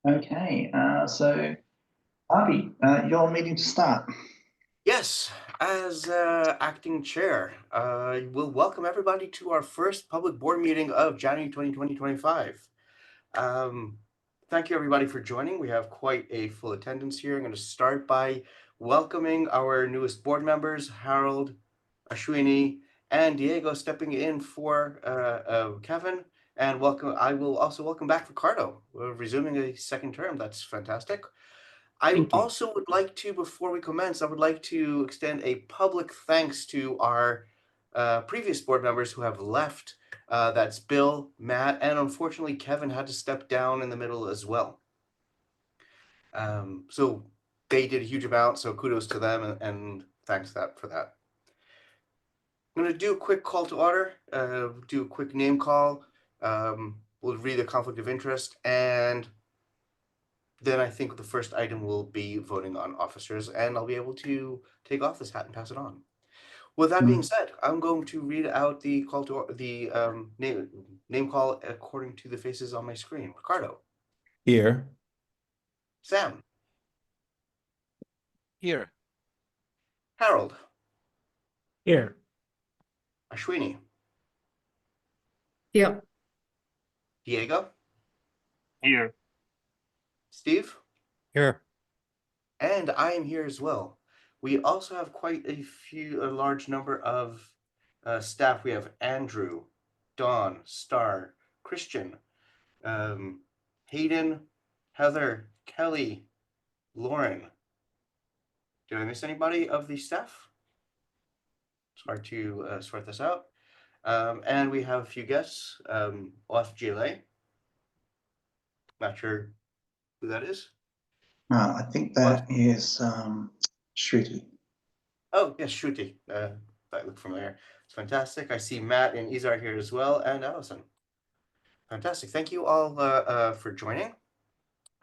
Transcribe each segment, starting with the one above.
Okay, so Barbie, your meeting to start. Yes, as acting chair, we'll welcome everybody to our first public board meeting of January 2025. Thank you everybody for joining. We have quite a full attendance here. I'm going to start by welcoming our newest board members, Harold, Ashwini, and Diego stepping in for Kevin. And I will also welcome back Ricardo, resuming a second term. That's fantastic. I Thank you. also would like to, before we commence, I would like to extend a public thanks to our previous board members who have left. That's Bill, Matt, and unfortunately Kevin had to step down in the middle as well. So they did a huge amount, so kudos to them and thanks for that. I'm going to do a quick call to order, do a quick name call. We'll read the conflict of interest, and then I think the first item will be voting on officers, and I'll be able to take off this hat and pass it on. With that being said, I'm going to read out the call to the name call according to the faces on my screen. Ricardo. Here. Sam. Here. Harold. Here. Ashwini. Yeah. Diego. Here. Steve. Here. And I am here as well. We also have quite a large number of staff. We have Andrew, Dawn, Star, Christian, Hayden, Heather, Kelly, Lauren. Did I miss anybody of the staff? It's hard to sort this out. And we have a few guests. OWASP GLA. Not sure who that is. I think that is Shruti. Oh, yes, Shruti. That looked familiar. It's fantastic. I see Matt and Izar here as well, and Allison. Fantastic. Thank you all for joining.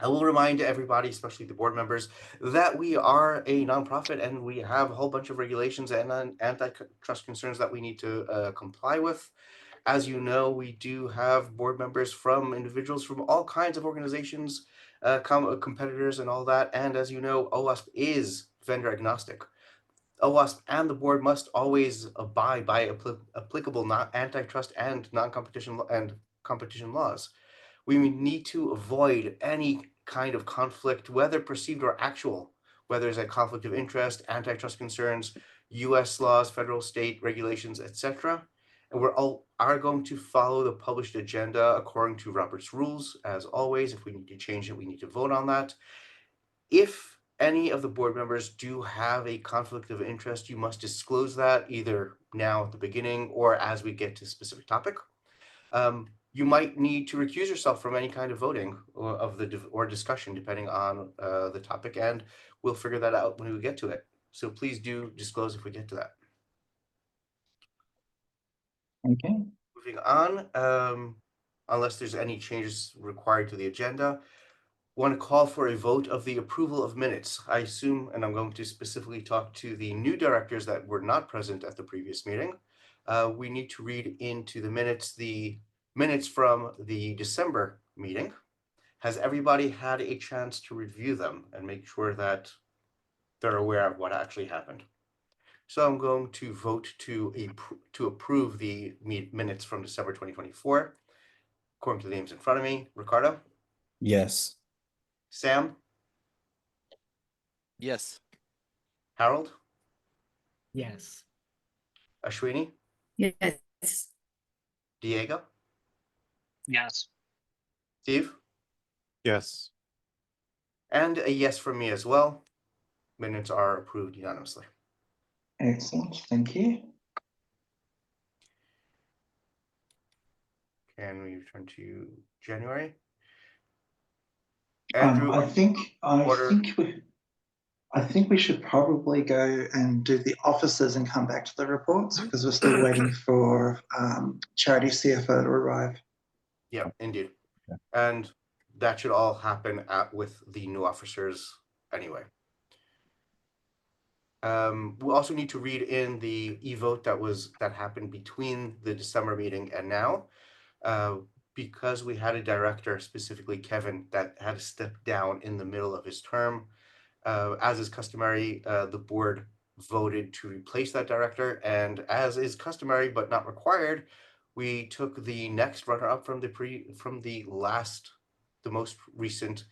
I will remind everybody, especially the board members, that we are a nonprofit and we have a whole bunch of regulations and antitrust concerns that we need to comply with. As you know, we do have board members from individuals from all kinds of organizations, competitors and all that. And as you know, OWASP is vendor agnostic. OWASP and the board must always abide by applicable antitrust and non-competition and competition laws. We need to avoid any kind of conflict, whether perceived or actual, whether it's a conflict of interest, antitrust concerns, US laws, federal, state regulations, etc. And we're all are going to follow the published agenda according to Robert's rules. As always, if we need to change it, we need to vote on that. If any of the board members do have a conflict of interest, you must disclose that either now at the beginning or as we get to a specific topic. You might need to recuse yourself from any kind of voting or discussion, depending on the topic, and we'll figure that out when we get to it. So please do disclose if we get to that. Okay. Moving on, unless there's any changes required to the agenda, want to call for a vote of the approval of minutes. I assume, and I'm going to specifically talk to the new directors that were not present at the previous meeting. We need to read into the minutes from the December meeting. Has everybody had a chance to review them and make sure that they're aware of what actually happened? So I'm going to vote to approve the minutes from December 2024, according to the names in front of me. Ricardo? Yes. Sam? Yes. Harold? Yes. Ashwini? Yes. Diego? Yes. Steve? Yes. And a yes from me as well. Minutes are approved unanimously. Excellent. Thank you. Can we return to January? Andrew, I think we should probably go and do the officers and come back to the reports because we're still waiting for charity CFO to arrive. Yeah, indeed. And that should all happen with the new officers anyway. We also need to read in the e-vote that happened between the December meeting and now. because we had a director, specifically Kevin, that had to step down in the middle of his term. As is customary, the board voted to replace that director, and as is customary but not required, we took the next runner-up from the most recent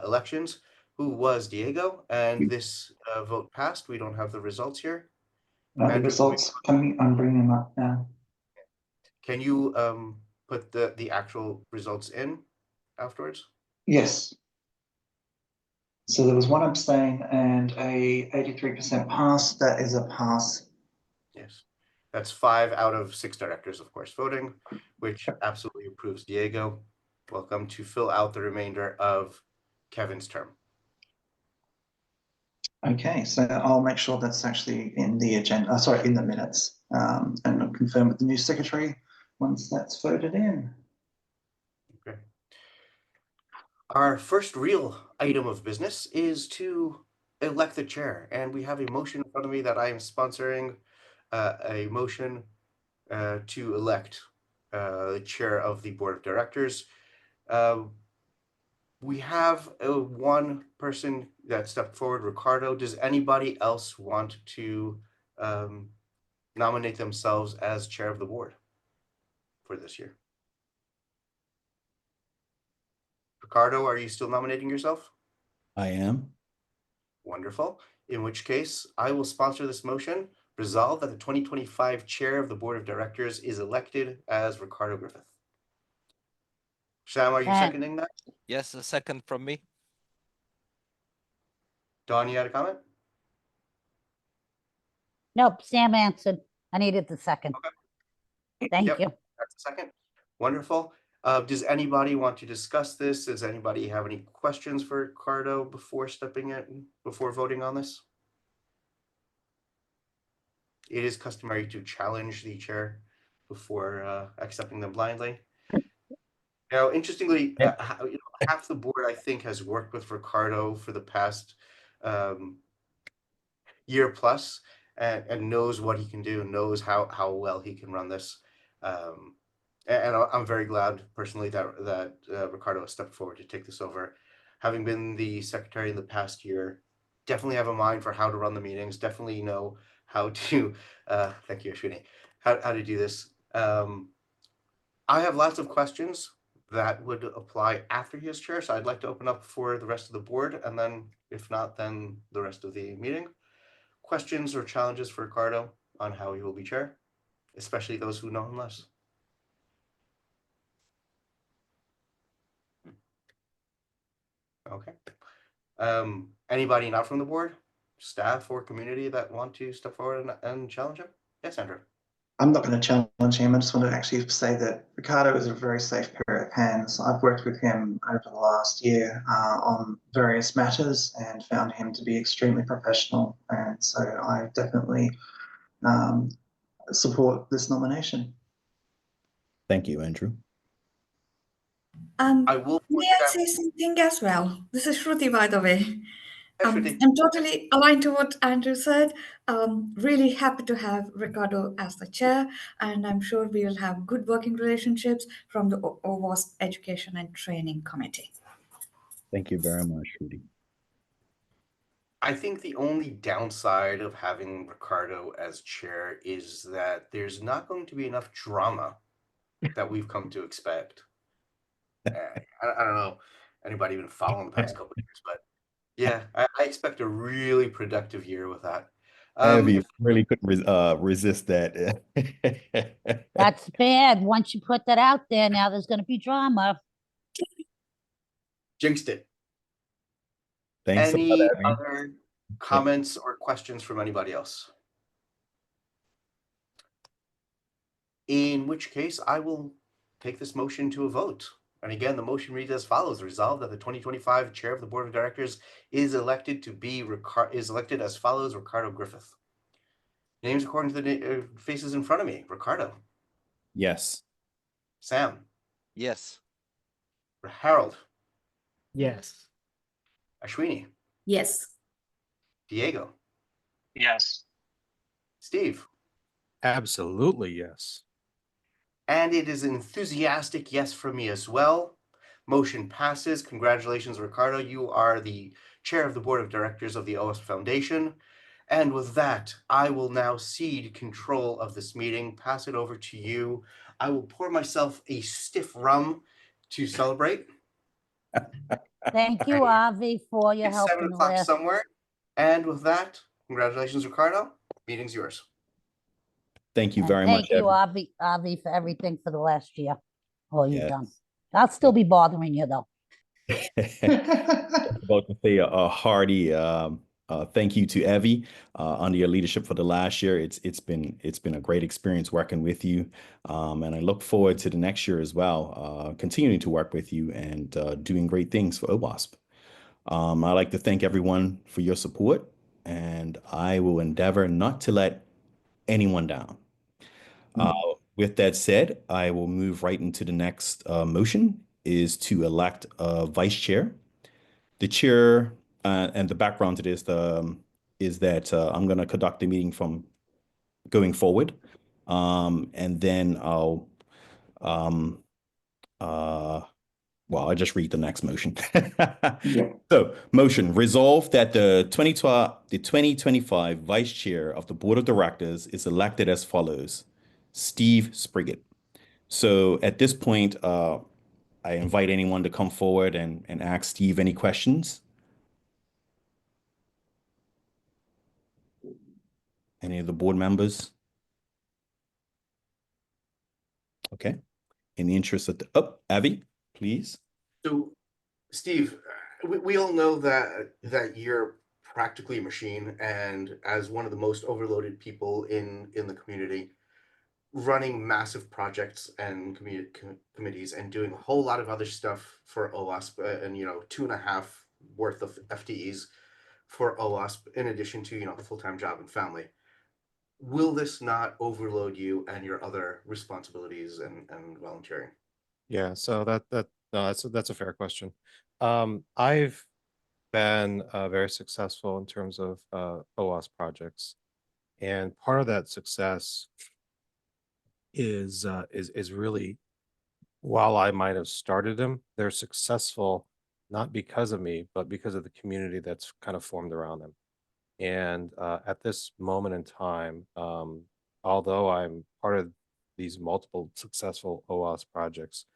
elections, who was Diego, and this vote passed. We don't have the results here. The Andrew, results coming, I'm bringing them up now. Can you put the actual results in afterwards? Yes. So there was one abstain and a 83% pass. That is a pass. Yes. That's 5 out of 6 directors, of course, voting, which absolutely approves Diego. Welcome to fill out the remainder of Kevin's term. Okay, so I'll make sure that's actually in the agenda, sorry, in the minutes, and I'll confirm with the new secretary once that's voted in. Okay. Our first real item of business is to elect the chair, and we have a motion in front of me that I am sponsoring, a motion to elect the chair of the board of directors. We have one person that stepped forward, Ricardo. Does anybody else want to nominate themselves as chair of the board for this year? Ricardo, are you still nominating yourself? I am. Wonderful. In which case, I will sponsor this motion. Resolve that the 2025 chair of the board of directors is elected as Ricardo Griffith. Sam, are you seconding that? Yes, a second from me. Dawn, you had a comment? Nope, Sam answered. I needed the second. Okay. Thank Yep. you. That's a second. Wonderful. Does anybody want to discuss this? Does anybody have any questions for Ricardo before voting on this? It is customary to challenge the chair before accepting them blindly. Now, interestingly, half the board, I think, has worked with Ricardo for the past year plus, and knows what he can do, knows how well he can run this. And I'm very glad personally that Ricardo has stepped forward to take this over. Having been the secretary in the past year, definitely have a mind for how to run the meetings, definitely know how to, thank you, Ashwini, how to do this. I have lots of questions that would apply after he is chair, so I'd like to open up for the rest of the board, and then if not, then the rest of the meeting. Questions or challenges for Ricardo on how he will be chair, especially those who know him less. Okay. Anybody not from the board, staff or community that want to step forward and challenge him? Yes, Andrew. I'm not going to challenge him. I just want to actually say that Ricardo is a very safe pair of hands. I've worked with him over the last year on various matters and found him to be extremely professional. And so I definitely support this nomination. Thank you, Andrew. I will May point I out. say something as well? This is Shruti, by the way. Yes, Shruti. I'm totally aligned to what Andrew said. Really happy to have Ricardo as the chair, and I'm sure we will have good working relationships from the OWASP Education and Training Committee. Thank you very much, Rudy. I think the only downside of having Ricardo as chair is that there's not going to be enough drama that we've come to expect. I don't know anybody been following the past couple of years, but yeah, I expect a really productive year with that. Heavy, really couldn't resist that. That's bad. Once you put that out there, now there's going to be drama. Jinxed it. Thanks a lot, Any Abby. other comments or questions from anybody else? In which case, I will take this motion to a vote. And again, the motion reads as follows: resolved that the 2025 chair of the board of directors is elected as follows: Ricardo Griffith. Names according to the faces in front of me. Ricardo. Yes. Sam. Yes. Harold. Yes. Ashwini. Yes. Diego. Yes. Steve. Absolutely, yes. And it is an enthusiastic yes from me as well. Motion passes. Congratulations, Ricardo. You are the chair of the board of directors of the OWASP Foundation. And with that, I will now cede control of this meeting, pass it over to you. I will pour myself a stiff rum to celebrate. Thank you, Avi, for your It's help 7 in the o'clock last. somewhere. And with that, congratulations, Ricardo. Meeting's yours. Thank you And very much, thank you, Evan. Avi, for everything for the last year. All you've Yes. done. I'll still be bothering you though. About to say a hearty thank you to Evie under your leadership for the last year. It's been a great experience working with you, and I look forward to the next year as well, continuing to work with you and doing great things for OWASP. I'd like to thank everyone for your support, and I will endeavor not to let anyone down. With that said, I will move right into the next motion is to elect a vice chair. The chair and the background to this is that I'm going to conduct the meeting from going forward. And then I'll I'll just read the next motion. Yeah. So, motion resolved that the 2025 vice chair of the board of directors is elected as follows: Steve Spriggett. So at this point, I invite anyone to come forward and ask Steve any questions. Any of the board members? Okay. In the interest of Abby, please. So, Steve, we all know that you're practically a machine, and as one of the most overloaded people in the community, running massive projects and committees and doing a whole lot of other stuff for OWASP, and 2.5 worth of FTEs for OWASP, in addition to full-time job and family. Will this not overload you and your other responsibilities and volunteering? Yeah, so that's a fair question. I've been very successful in terms of OWASP projects, and part of that success is really, while I might have started them, they're successful not because of me, but because of the community that's kind of formed around them. And at this moment in time, although I'm part of these multiple successful OWASP projects,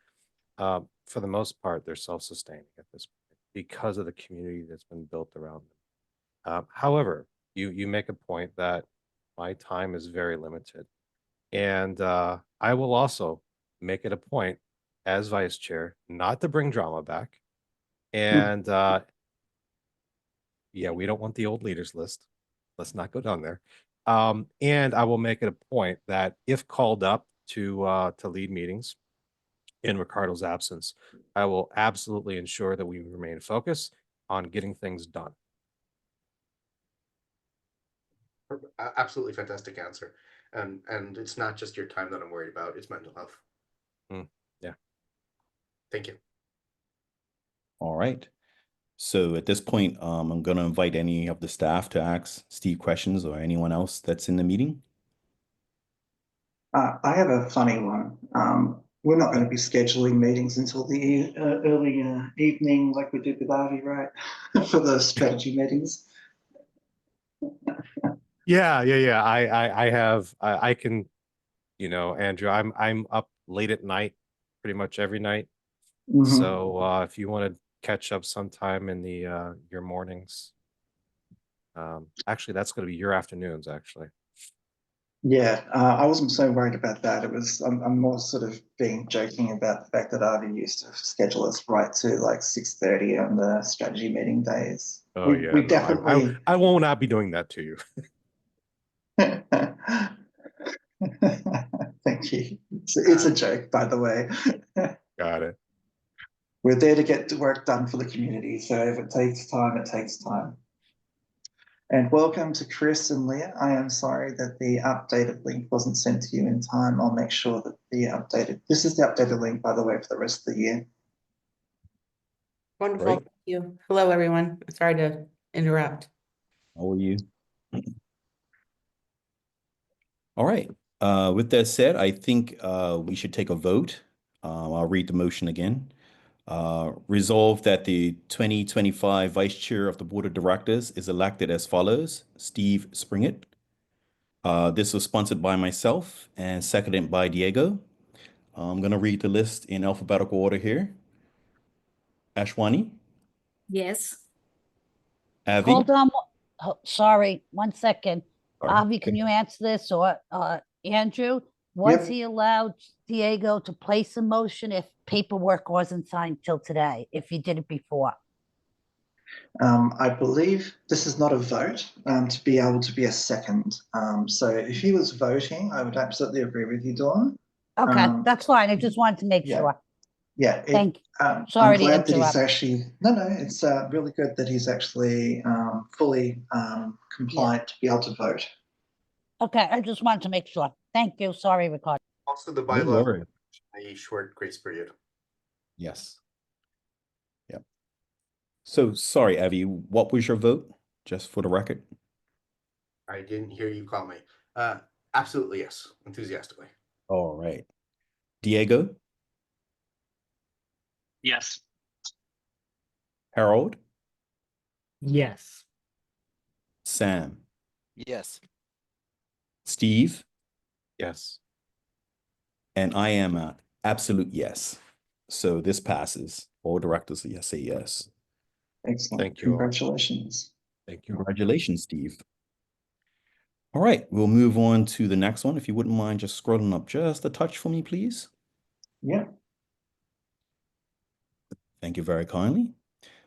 for the most part, they're self-sustaining at this point because of the community that's been built around them. However, you make a point that my time is very limited, and I will also make it a point as vice chair not to bring drama back. And yeah, we don't want the old leaders list. Let's not go down there. And I will make it a point that if called up to lead meetings in Ricardo's absence, I will absolutely ensure that we remain focused on getting things done. Absolutely fantastic answer. And it's not just your time that I'm worried about, it's mental health. Yeah. Thank you. All right. So at this point, I'm going to invite any of the staff to ask Steve questions or anyone else that's in the meeting. I have a funny one. We're not going to be scheduling meetings until the early evening like we did with Avi, right? For the strategy meetings. Yeah. I can, Andrew, I'm up late at night, pretty much every night. Mhm. So if you want to catch up sometime in the your mornings, actually that's going to be your afternoons, actually. Yeah, I wasn't so worried about that. I'm more sort of being joking about the fact that Avi used to schedule us right to like 6:30 on the strategy meeting days. Oh yeah, we no, definitely. I will not be doing that to you. Thank you. It's a joke, by the way. Got it. We're there to get the work done for the community. So if it takes time, it takes time. And welcome to Chris and Leah. I am sorry that the updated link wasn't sent to you in time. I'll make sure that this is the updated link, by the way, for the rest of the year. Wonderful. Great. Thank you. Hello, everyone. Sorry to interrupt. How are you? All right. With that said, I think we should take a vote. I'll read the motion again. Resolve that the 2025 Vice Chair of the Board of Directors is elected as follows: Steve Springett. This was sponsored by myself and seconded by Diego. I'm going to read the list in alphabetical order here. Ashwani, Yes. Avi. Hold on. Sorry, 1 second. Sorry. Avi, can you answer this? Or Andrew, was Yep. he allowed Diego to place a motion if paperwork wasn't signed till today, if he did it before? I believe this is not a vote to be able to be a second. So if he was voting, I would absolutely agree with you, Dawn. Okay, that's fine. I just wanted to make yeah. sure. Yeah. Thank you. I'm Sorry to glad that he's interrupt. actually, no, it's really good that he's actually fully compliant to be able to vote. Okay, I just wanted to make sure. Thank you. Sorry, Ricardo. Also, the No bylaw worries. a short grace period. Yes. Yep. So sorry, Avi, what was your vote? Just for the record. I didn't hear you call me. Absolutely yes, enthusiastically. All right. Diego, Yes. Harold, Yes. Sam, Yes. Steve, Yes. and I am an absolute yes. So this passes. All directors say yes. Excellent. Thank you all. Congratulations. Thank you. Congratulations, Steve. All right, we'll move on to the next one. If you wouldn't mind just scrolling up just a touch for me, please. Yeah. Thank you very kindly.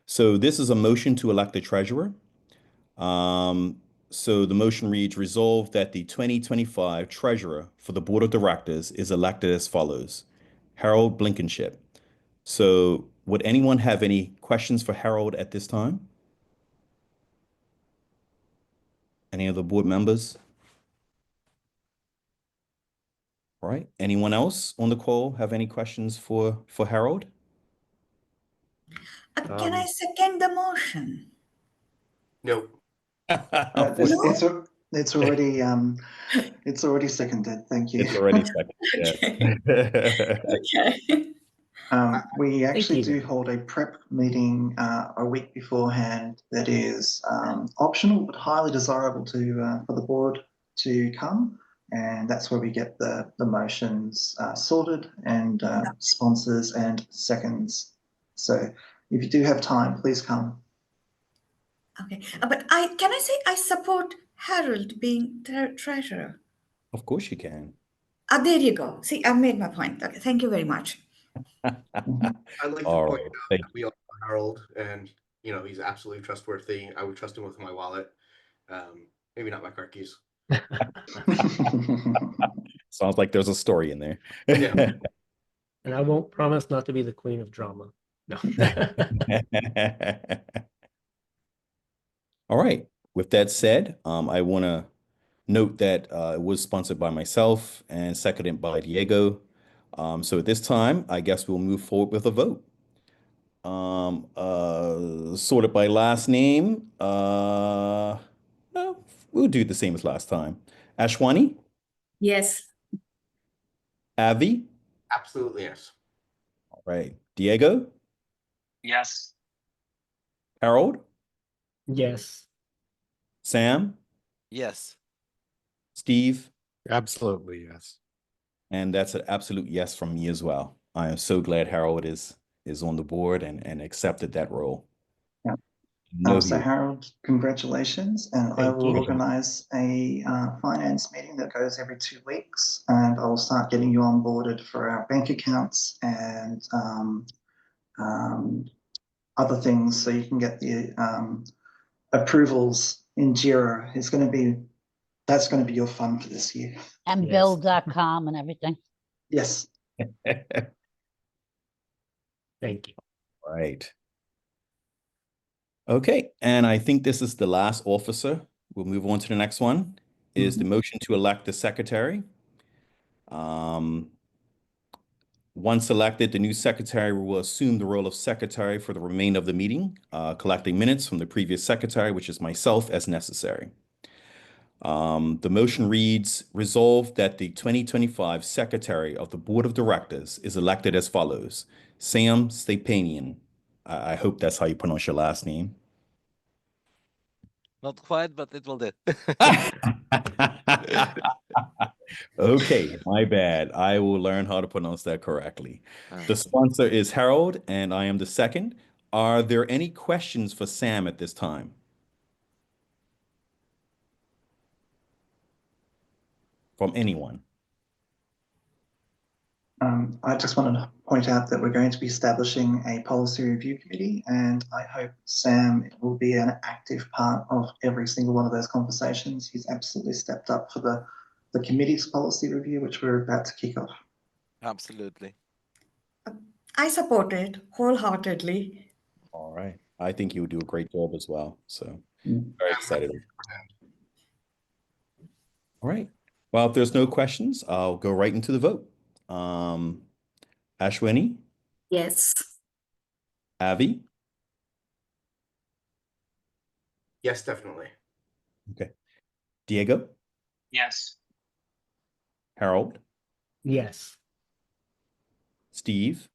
So this is a motion to elect a treasurer. So the motion reads, resolve that the 2025 treasurer for the board of directors is elected as follows: Harold Blankenship. So would anyone have any questions for Harold at this time? Any of the board members? All right. Anyone else on the call have any questions for Harold? Can I second the motion? No. It's already it's already seconded. Thank you. It's already second. Okay. Yes. Okay. We actually you. do hold a prep meeting a week beforehand that is optional but highly desirable to for the board to come, and that's where we get the motions sorted and sponsors and seconds. So if you do have time, please come. Okay. But can I say I support Harold being treasurer? Of course you can. There you go. See, I made my point. Okay. Thank you very much. I'd like to All point right. out Thank that we all know Harold, and he's absolutely trustworthy. I would trust him with my wallet. Maybe not my car keys. Sounds like there's a story in there. Yeah. And I won't promise not to be the queen of drama. No. All right. With that said, I want to note that it was sponsored by myself and seconded by Diego. So at this time, I guess we'll move forward with a vote. Sorted by last name. No, we'll do the same as last time. Ashwani, Yes. Avi, Absolutely yes. all right. Diego, Yes. Harold, Yes. Sam, Yes. Steve, Absolutely, yes. and that's an absolute yes from me as well. I am so glad Harold is on the board and accepted that role. Yeah. No, So Harold, congratulations, and I Thank will you. organise a finance meeting that goes every 2 weeks, and I'll start getting you onboarded for our bank accounts and other things, so you can get the approvals in Jira. That's going to be your fun for this year. And Yes. Bill.com and everything. Yes. Thank you. right. Okay, and I think this is the last officer. We'll move on to the next one. Is the motion to elect the secretary. Once elected, the new secretary will assume the role of secretary for the remainder of the meeting, collecting minutes from the previous secretary, which is myself, as necessary. The motion reads, resolved that the 2025 Secretary of the Board of Directors is elected as follows. Sam Stepanian. I hope that's how you pronounce your last name. Not quite, but it will do. Okay, my bad. I will learn how to pronounce that correctly. The sponsor is Harold, and I am the second. Are there any questions for Sam at this time? From anyone? I just wanted to point out that we're going to be establishing a policy review committee, and I hope Sam will be an active part of every single one of those conversations. He's absolutely stepped up for the committee's policy review, which we're about to kick off. Absolutely. I support it wholeheartedly. All right. I think you'll do a great job as well. So very excited. All right. Well, if there's no questions, I'll go right into the vote. Ashwini, Yes. Avi, Yes, definitely. okay. Diego, Yes. Harold, Yes. Steve.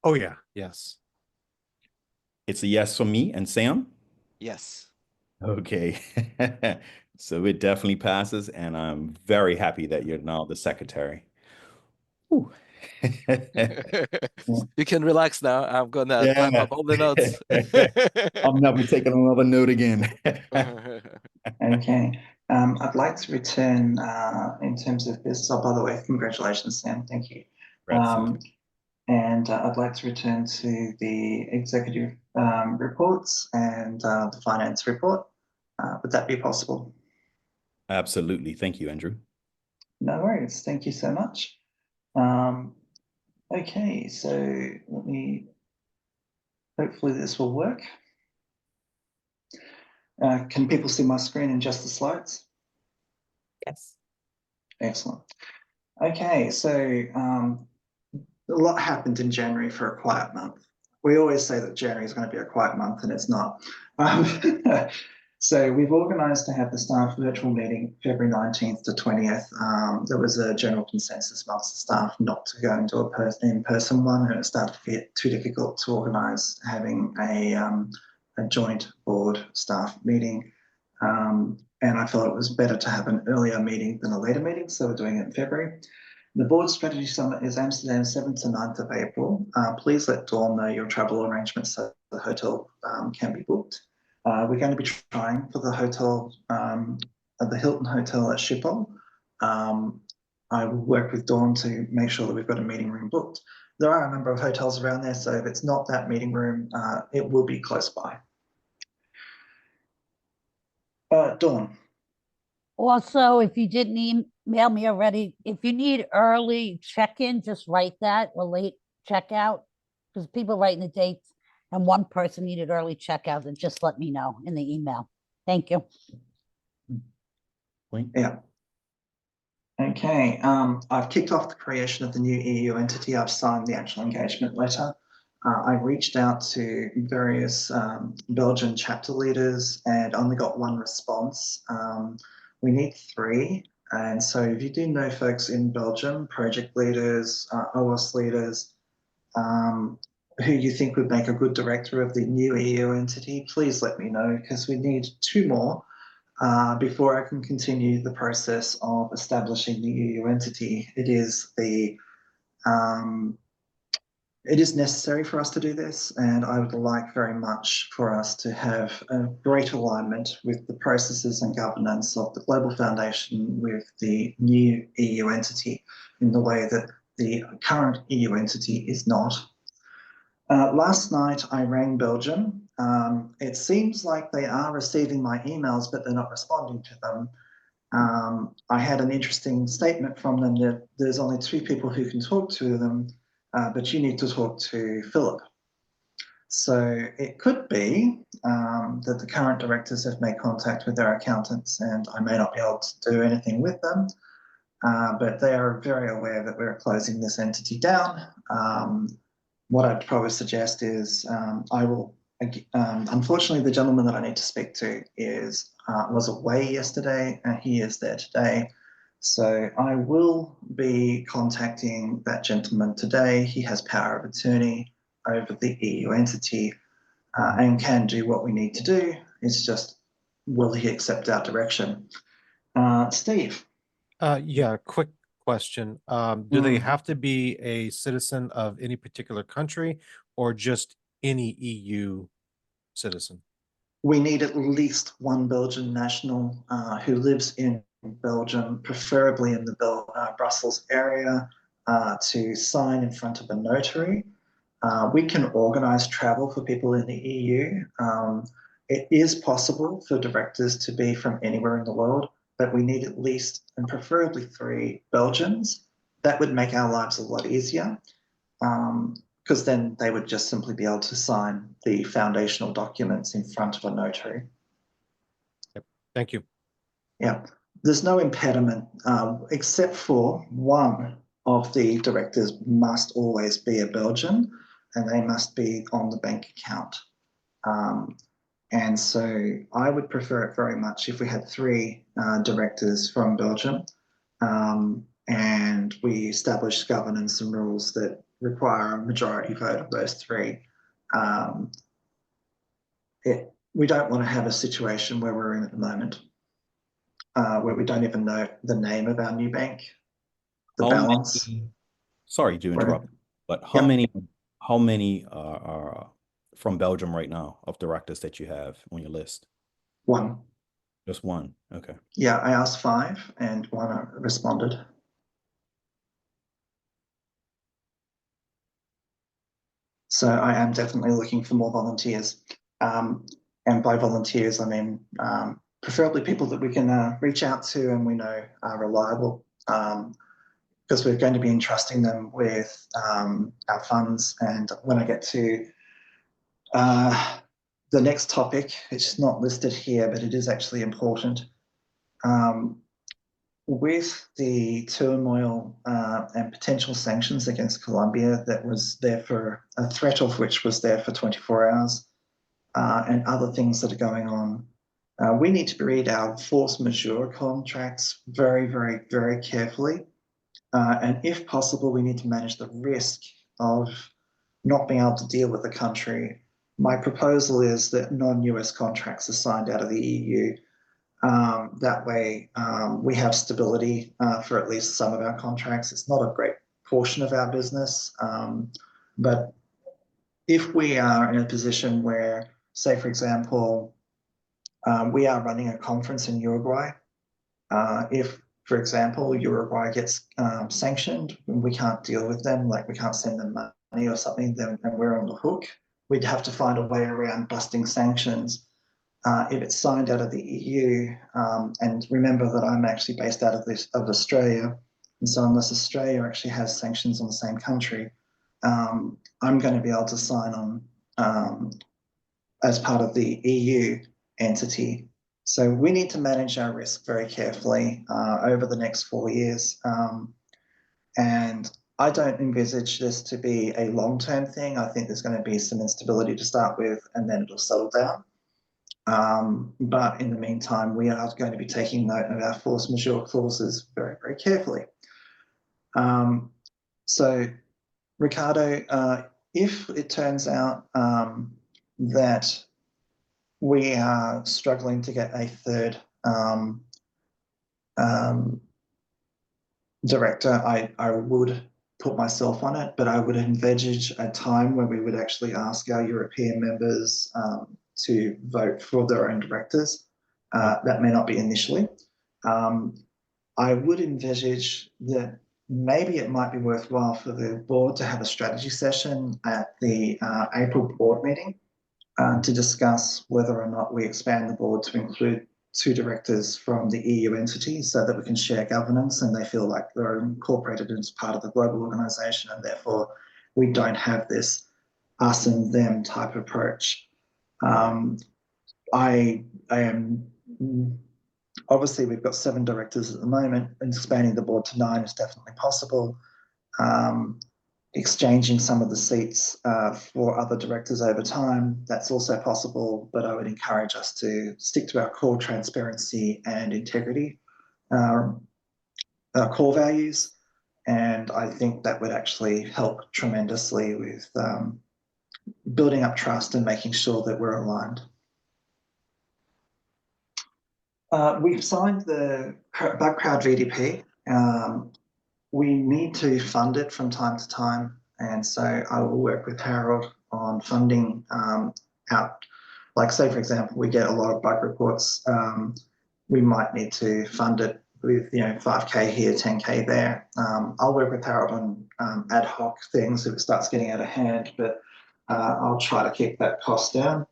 Oh yeah, yes. It's a yes from me and Sam. Yes. Okay. So it definitely passes, and I'm very happy that you're now the secretary. Ooh. You can relax now. I'm gonna type Yeah. up all the notes. I'm never taking another note again. Okay. I'd like to return in terms of this. Oh, by the way, congratulations, Sam. Thank you. And I'd like to return to the executive reports and the finance report. Would that be possible? Absolutely. Thank you, Andrew. No worries. Thank you so much. Okay, so let me, hopefully this will work. Can people see my screen and just the slides? Yes. Excellent. Okay, so a lot happened in January for a quiet month. We always say that January is going to be a quiet month, and it's not. So we've organised to have the staff virtual meeting February 19th to 20th. There was a general consensus amongst the staff not to go into a in-person one, and it started to get too difficult to organise having a joint board staff meeting. And I felt it was better to have an earlier meeting than a later meeting, so we're doing it in February. The Board Strategy Summit is Amsterdam 7th to 9th of April. Please let Dawn know your travel arrangements so the hotel can be booked. We're going to be trying for the hotel, at the Hilton Hotel at Schiphol. I will work with Dawn to make sure that we've got a meeting room booked. There are a number of hotels around there, so if it's not that meeting room, it will be close by. Dawn. Also, if you didn't email me already, if you need early check-in, just write that, or late checkout, because people writing the dates and one person needed early checkout, then just let me know in the email. Thank you. Yeah. Okay, I've kicked off the creation of the new EU entity. I've signed the actual engagement letter. I reached out to various Belgian chapter leaders and only got one response. We need 3. And so if you do know folks in Belgium, project leaders, OWASP leaders, who you think would make a good director of the new EU entity, please let me know, because we need 2 more before I can continue the process of establishing the EU entity. It is necessary for us to do this, and I would like very much for us to have a great alignment with the processes and governance of the Global Foundation with the new EU entity in the way that the current EU entity is not. Last night I rang Belgium. It seems like they are receiving my emails, but they're not responding to them. I had an interesting statement from them that there's only 2 people who can talk to them, but you need to talk to Philip. So it could be that the current directors have made contact with their accountants, and I may not be able to do anything with them, but they are very aware that we're closing this entity down. What I'd probably suggest is I will unfortunately, the gentleman that I need to speak to was away yesterday, and he is there today. So I will be contacting that gentleman today. He has power of attorney over the EU entity and can do what we need to do. It's just, will he accept our direction? Steve? Yeah, quick question. Do they have to be a citizen of any particular country or just any EU citizen? We need at least one Belgian national who lives in Belgium, preferably in the Brussels area, to sign in front of a notary. We can organise travel for people in the EU. It is possible for directors to be from anywhere in the world, but we need at least, and preferably 3 Belgians. That would make our lives a lot easier, because then they would just simply be able to sign the foundational documents in front of a notary. Yep. Thank you. Yeah, there's no impediment, except for one of the directors must always be a Belgian, and they must be on the bank account. And so I would prefer it very much if we had 3 directors from Belgium, and we establish governance and rules that require a majority vote of those 3. We don't want to have a situation where we're in at the moment, where we don't even know the name of our new bank, the balance. Sorry to interrupt, but how many are from Belgium right now of directors that you have on your list? 1. Just 1. Okay. Yeah, I asked 5 and 1 responded. So I am definitely looking for more volunteers. And by volunteers, I mean preferably people that we can reach out to and we know are reliable, because we're going to be entrusting them with our funds. And when I get to the next topic, it's not listed here, but it is actually important. With the turmoil and potential sanctions against Colombia that was there for a threat of which was there for 24 hours and other things that are going on, we need to read our force majeure contracts very, very, very carefully. And if possible, we need to manage the risk of not being able to deal with the country. My proposal is that non-US contracts are signed out of the EU. That way we have stability for at least some of our contracts. It's not a great portion of our business, but if we are in a position where, say for example, we are running a conference in Uruguay, if for example Uruguay gets sanctioned and we can't deal with them, like we can't send them money or something, then we're on the hook. We'd have to find a way around busting sanctions. If it's signed out of the EU, and remember that I'm actually based out of Australia, and so unless Australia actually has sanctions on the same country, I'm going to be able to sign on as part of the EU entity. So we need to manage our risk very carefully over the next 4 years. And I don't envisage this to be a long-term thing. I think there's going to be some instability to start with, and then it'll settle down. But in the meantime, we are going to be taking note of our force majeure clauses very, very carefully. So, Ricardo, if it turns out that we are struggling to get a 3rd director, I would put myself on it, but I would envisage a time where we would actually ask our European members to vote for their own directors. That may not be initially. I would envisage that maybe it might be worthwhile for the board to have a strategy session at the April board meeting to discuss whether or not we expand the board to include 2 directors from the EU entity so that we can share governance and they feel like they're incorporated as part of the global organization, and therefore we don't have this us and them type approach. I am obviously we've got 7 directors at the moment, and expanding the board to 9 is definitely possible. exchanging some of the seats for other directors over time, that's also possible, but I would encourage us to stick to our core transparency and integrity, our core values, and I think that would actually help tremendously with building up trust and making sure that we're aligned. We've signed the Bug Crowd VDP. We need to fund it from time to time, and so I will work with Harold on funding out. Like, say, for example, we get a lot of bug reports. We might need to fund it with 5K here, 10K there. I'll work with Harold on ad hoc things if it starts getting out of hand, but I'll try to keep that cost down.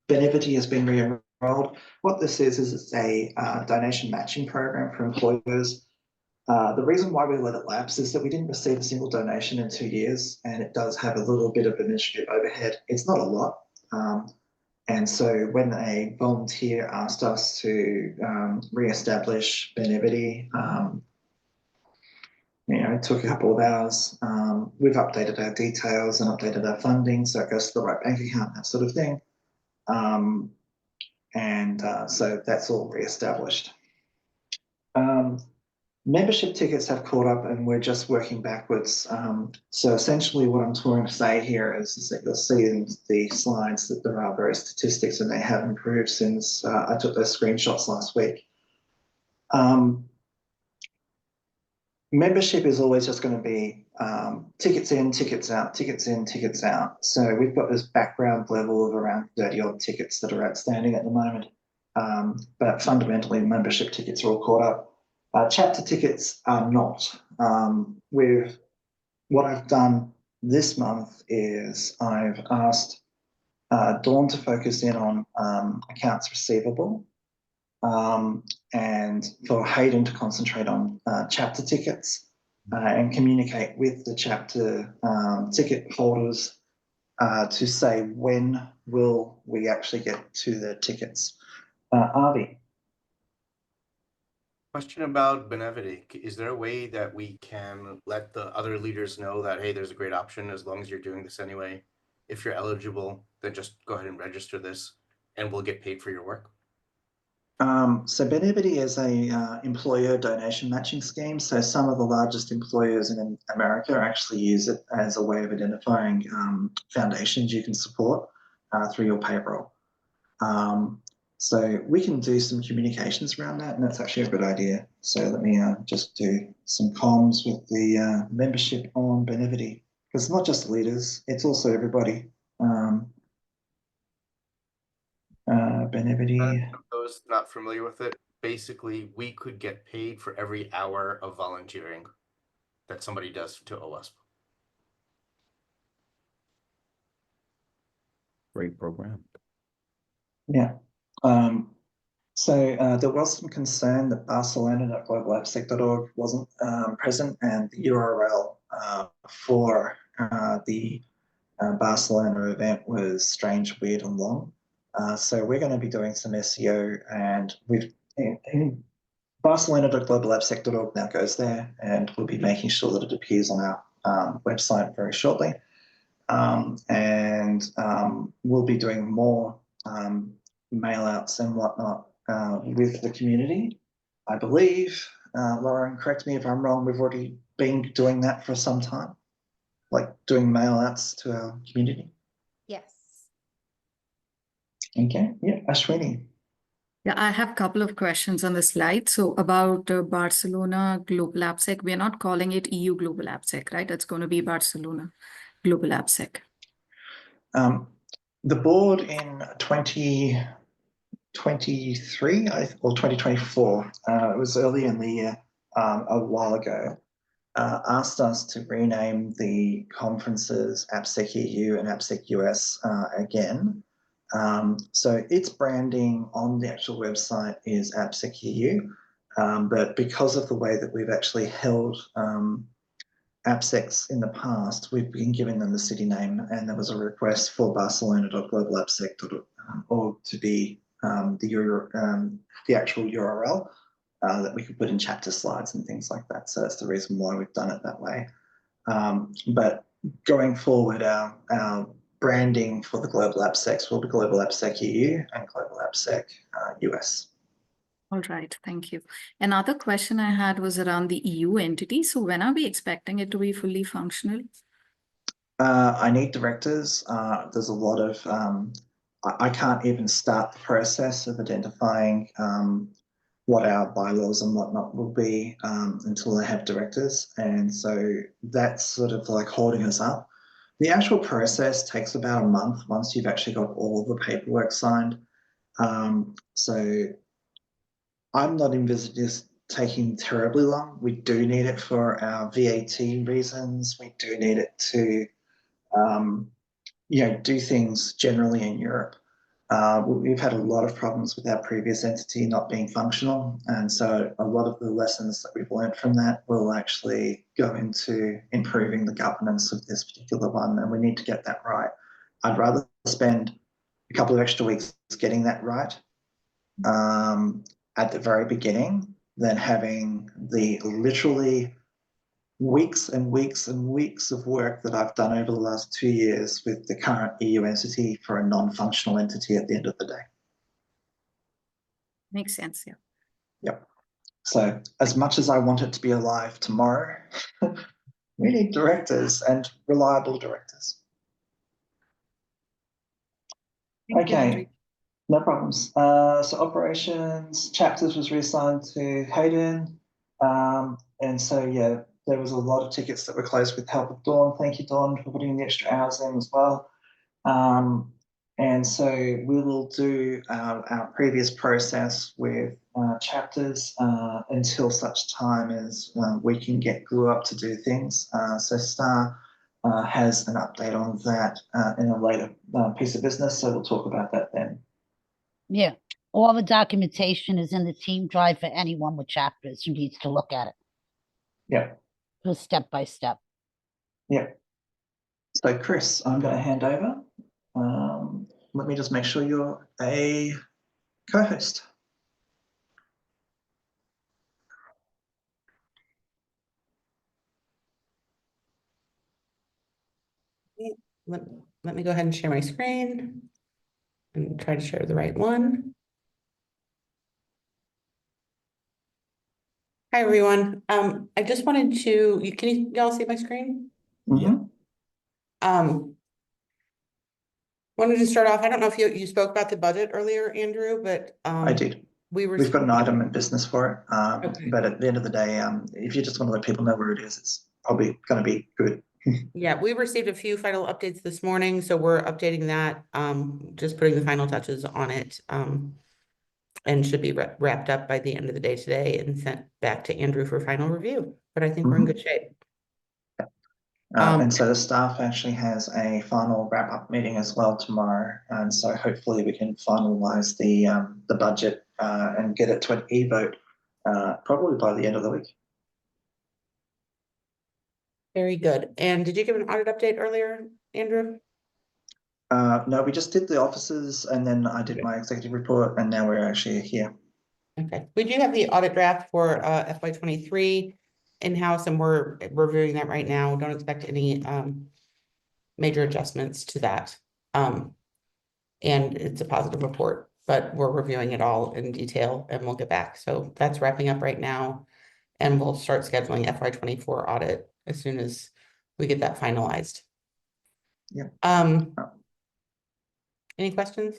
Benevity has been re-enrolled. What this is it's a donation matching program for employers. The reason why we let it lapse is that we didn't receive a single donation in 2 years, and it does have a little bit of administrative overhead. It's not a lot. And so when a volunteer asked us to re-establish Benevity, it took a couple of hours. We've updated our details and updated our funding so it goes to the right bank account, that sort of thing. So that's all re-established. Membership tickets have caught up and we're just working backwards. So essentially what I'm trying to say here is that you'll see in the slides that there are various statistics and they have improved since I took those screenshots last week. Membership is always just going to be tickets in, tickets out, tickets in, tickets out. So we've got this background level of around 30 odd tickets that are outstanding at the moment. But fundamentally membership tickets are all caught up. Chapter tickets are not. What I've done this month is I've asked Dawn to focus in on accounts receivable and for Hayden to concentrate on chapter tickets and communicate with the chapter ticket holders to say when will we actually get to the tickets. Avi. Question about Benevity. Is there a way that we can let the other leaders know that, hey, there's a great option as long as you're doing this anyway? If you're eligible, then just go ahead and register this and we'll get paid for your work. So Benevity is a employer donation matching scheme. So some of the largest employers in America actually use it as a way of identifying foundations you can support through your payroll. So we can do some communications around that, and that's actually a good idea. So let me just do some comms with the membership on Benevity, because it's not just leaders, it's also everybody. Benevity. For those not familiar with it, basically we could get paid for every hour of volunteering that somebody does to OWASP. Great program. Yeah. So there was some concern that Barcelona.globalappsec.org wasn't present, and the URL for the Barcelona event was strange, weird, and long. So we're going to be doing some SEO, and in Barcelona.globalappsec.org now goes there, and we'll be making sure that it appears on our website very shortly. We'll be doing more mail outs and whatnot with the community. I believe, Lauren, correct me if I'm wrong, we've already been doing that for some time, like doing mail outs to our community. Yes. Okay, yeah, Ashwini. Yeah, I have a couple of questions on the slide. So about Barcelona Global AppSec, we're not calling it EU Global AppSec, right? It's going to be Barcelona Global AppSec. The board in 2023 or 2024, it was early in the year, a while ago, asked us to rename the conferences AppSec EU and AppSec US again. So its branding on the actual website is AppSec EU, but because of the way that we've actually held AppSecs in the past, we've been giving them the city name, and there was a request for Barcelona.globalappsec.org to be the actual URL that we could put in chapter slides and things like that. So that's the reason why we've done it that way. But going forward, our branding for the Global AppSecs will be Global AppSec EU and Global AppSec US. All right, thank you. Another question I had was around the EU entity. So when are we expecting it to be fully functional? I need directors. There's a lot of, I can't even start the process of identifying what our bylaws and whatnot will be until I have directors. And so that's sort of like holding us up. The actual process takes about a month once you've actually got all the paperwork signed. So I'm not envisaging this taking terribly long. We do need it for our VAT reasons. We do need it to do things generally in Europe. We've had a lot of problems with our previous entity not being functional. And so a lot of the lessons that we've learned from that will actually go into improving the governance of this particular one. And we need to get that right. I'd rather spend a couple of extra weeks getting that right at the very beginning than having the literally weeks and weeks and weeks of work that I've done over the last 2 years with the current EU entity for a non-functional entity at the end of the day. Makes sense, yeah. Yep. So as much as I want it to be alive tomorrow, we need directors and reliable directors. Thank you, Okay, Andrew. no problems. So operations, chapters was reassigned to Hayden. And so, yeah, there was a lot of tickets that were closed with help of Dawn. Thank you, Dawn, for putting the extra hours in as well. And so we will do our previous process with chapters until such time as we can get Glue up to do things. So Star has an update on that in a later piece of business, so we'll talk about that then. Yeah, all the documentation is in the team drive for anyone with chapters who needs to look at it. Yeah. Just step by step. Yeah. So Chris, I'm going to hand over. Let me just make sure you're a co-host. Let me go ahead and share my screen and try to share the right one. Hi, everyone. I just wanted to, can y'all see my screen? Mm-hmm. Wanted to start off, I don't know if you spoke about the budget earlier, Andrew, but I did. We've got an item in business for it. Okay. But at the end of the day, if you just want to let people know where it is, it's probably going to be good. Yeah, we received a few final updates this morning, so we're updating that, just putting the final touches on it, and should be wrapped up by the end of the day today and sent back to Andrew for final review. But I think we're in good shape. And so the staff actually has a final wrap-up meeting as well tomorrow, and so hopefully we can finalise the budget and get it to an e-vote probably by the end of the week. Very good. And did you give an audit update earlier, Andrew? No, we just did the offices, and then I did my executive report, and now we're actually here. Okay, we do have the audit draft for FY23 in-house, and we're reviewing that right now. Don't expect any major adjustments to that. And it's a positive report, but we're reviewing it all in detail and we'll get back. So that's wrapping up right now. And we'll start scheduling FY24 audit as soon as we get that finalized. Yeah. Any questions?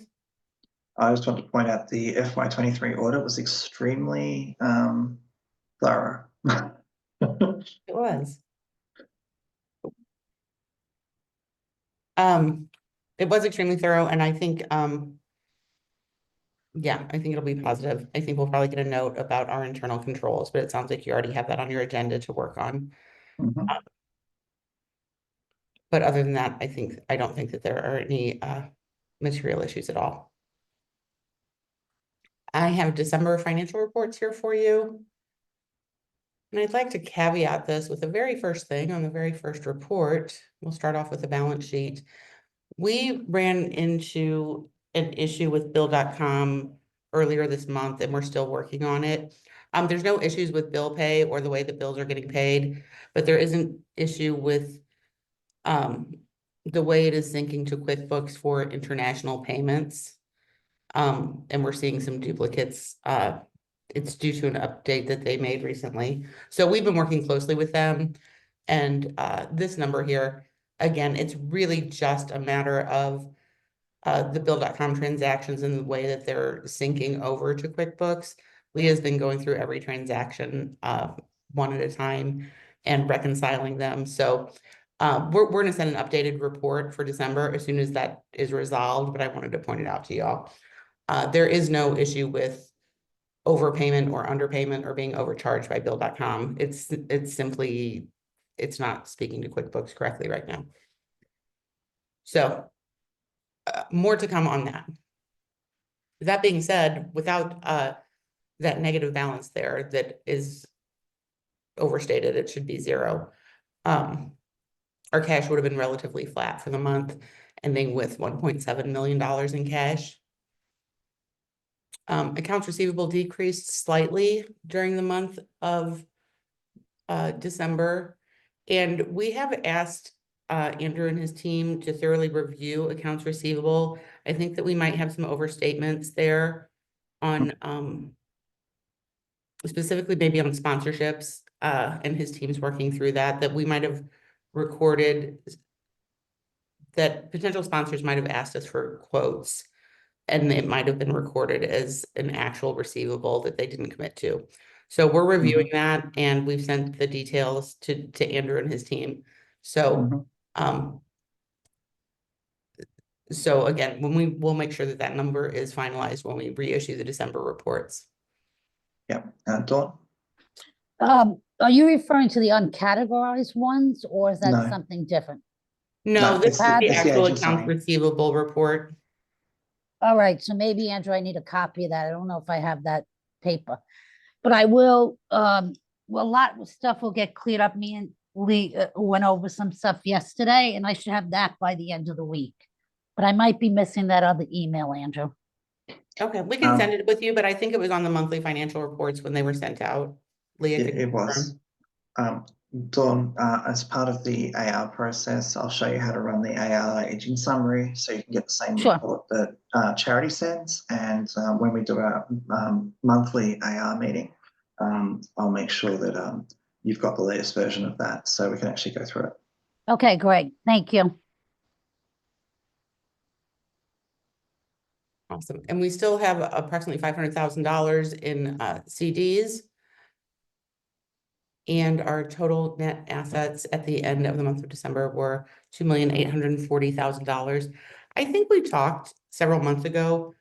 I just want to point out the FY23 audit was extremely thorough. It was. It was extremely thorough, and I think, yeah, I think it'll be positive. I think we'll probably get a note about our internal controls, but it sounds like you already have that on your agenda to work on. But other than that, I don't think that there are any material issues at all. I have December financial reports here for you. And I'd like to caveat this with the very first thing on the very first report. We'll start off with the balance sheet. We ran into an issue with Bill.com earlier this month, and we're still working on it. There's no issues with bill pay or the way the bills are getting paid, but there is an issue with the way it is syncing to QuickBooks for international payments. And we're seeing some duplicates. It's due to an update that they made recently. So we've been working closely with them. And this number here, again, it's really just a matter of the Bill.com transactions and the way that they're syncing over to QuickBooks. Leah's been going through every transaction one at a time and reconciling them. So we're going to send an updated report for December as soon as that is resolved, but I wanted to point it out to y'all. There is no issue with overpayment or underpayment or being overcharged by Bill.com. It's simply, it's not speaking to QuickBooks correctly right now. So more to come on that. That being said, without that negative balance there that is overstated, it should be zero. Our cash would have been relatively flat for the month, ending with $1.7 million in cash. Accounts receivable decreased slightly during the month of December. And we have asked Andrew and his team to thoroughly review accounts receivable. I think that we might have some overstatements there on specifically maybe on sponsorships, and his team's working through that we might have recorded that potential sponsors might have asked us for quotes, and it might have been recorded as an actual receivable that they didn't commit to. So we're reviewing that, and we've sent the details to Andrew and his team. So so again, we'll make sure that number is finalized when we reissue the December reports. Yeah, Dawn? Are you referring to the uncategorized ones, or is that No. something different? No, No, this is the it's the actual agent accounts summary. receivable report. All right, so maybe, Andrew, I need a copy of that. I don't know if I have that paper, but I will, well, a lot of stuff will get cleared up. Me and Lee went over some stuff yesterday, and I should have that by the end of the week. But I might be missing that other email, Andrew. Okay, we can send it with you, but I think it was on the monthly financial reports when they were sent out. Leah, could you It was. Dawn, as part of the AR process, I'll show you how to run the AR aging summary so you can get the same report that charity sends. And when we do our monthly AR meeting, I'll make sure that you've got the latest version of that so we can actually go through it. Okay, great. Thank you. Awesome. And we still have approximately $500,000 in CDs. And our total net assets at the end of the month of December were $2,840,000. I think we talked several months ago,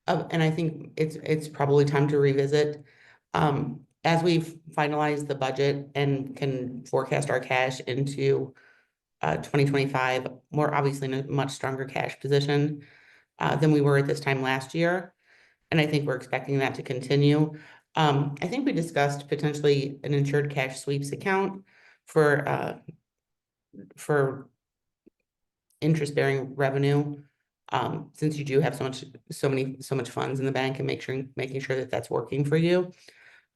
and I think it's probably time to revisit. As we've finalized the budget and can forecast our cash into 2025, we're obviously in a much stronger cash position than we were at this time last year. And I think we're expecting that to continue. I think we discussed potentially an insured cash sweeps account for interest-bearing revenue. Since you do have so much funds in the bank, and making sure that that's working for you.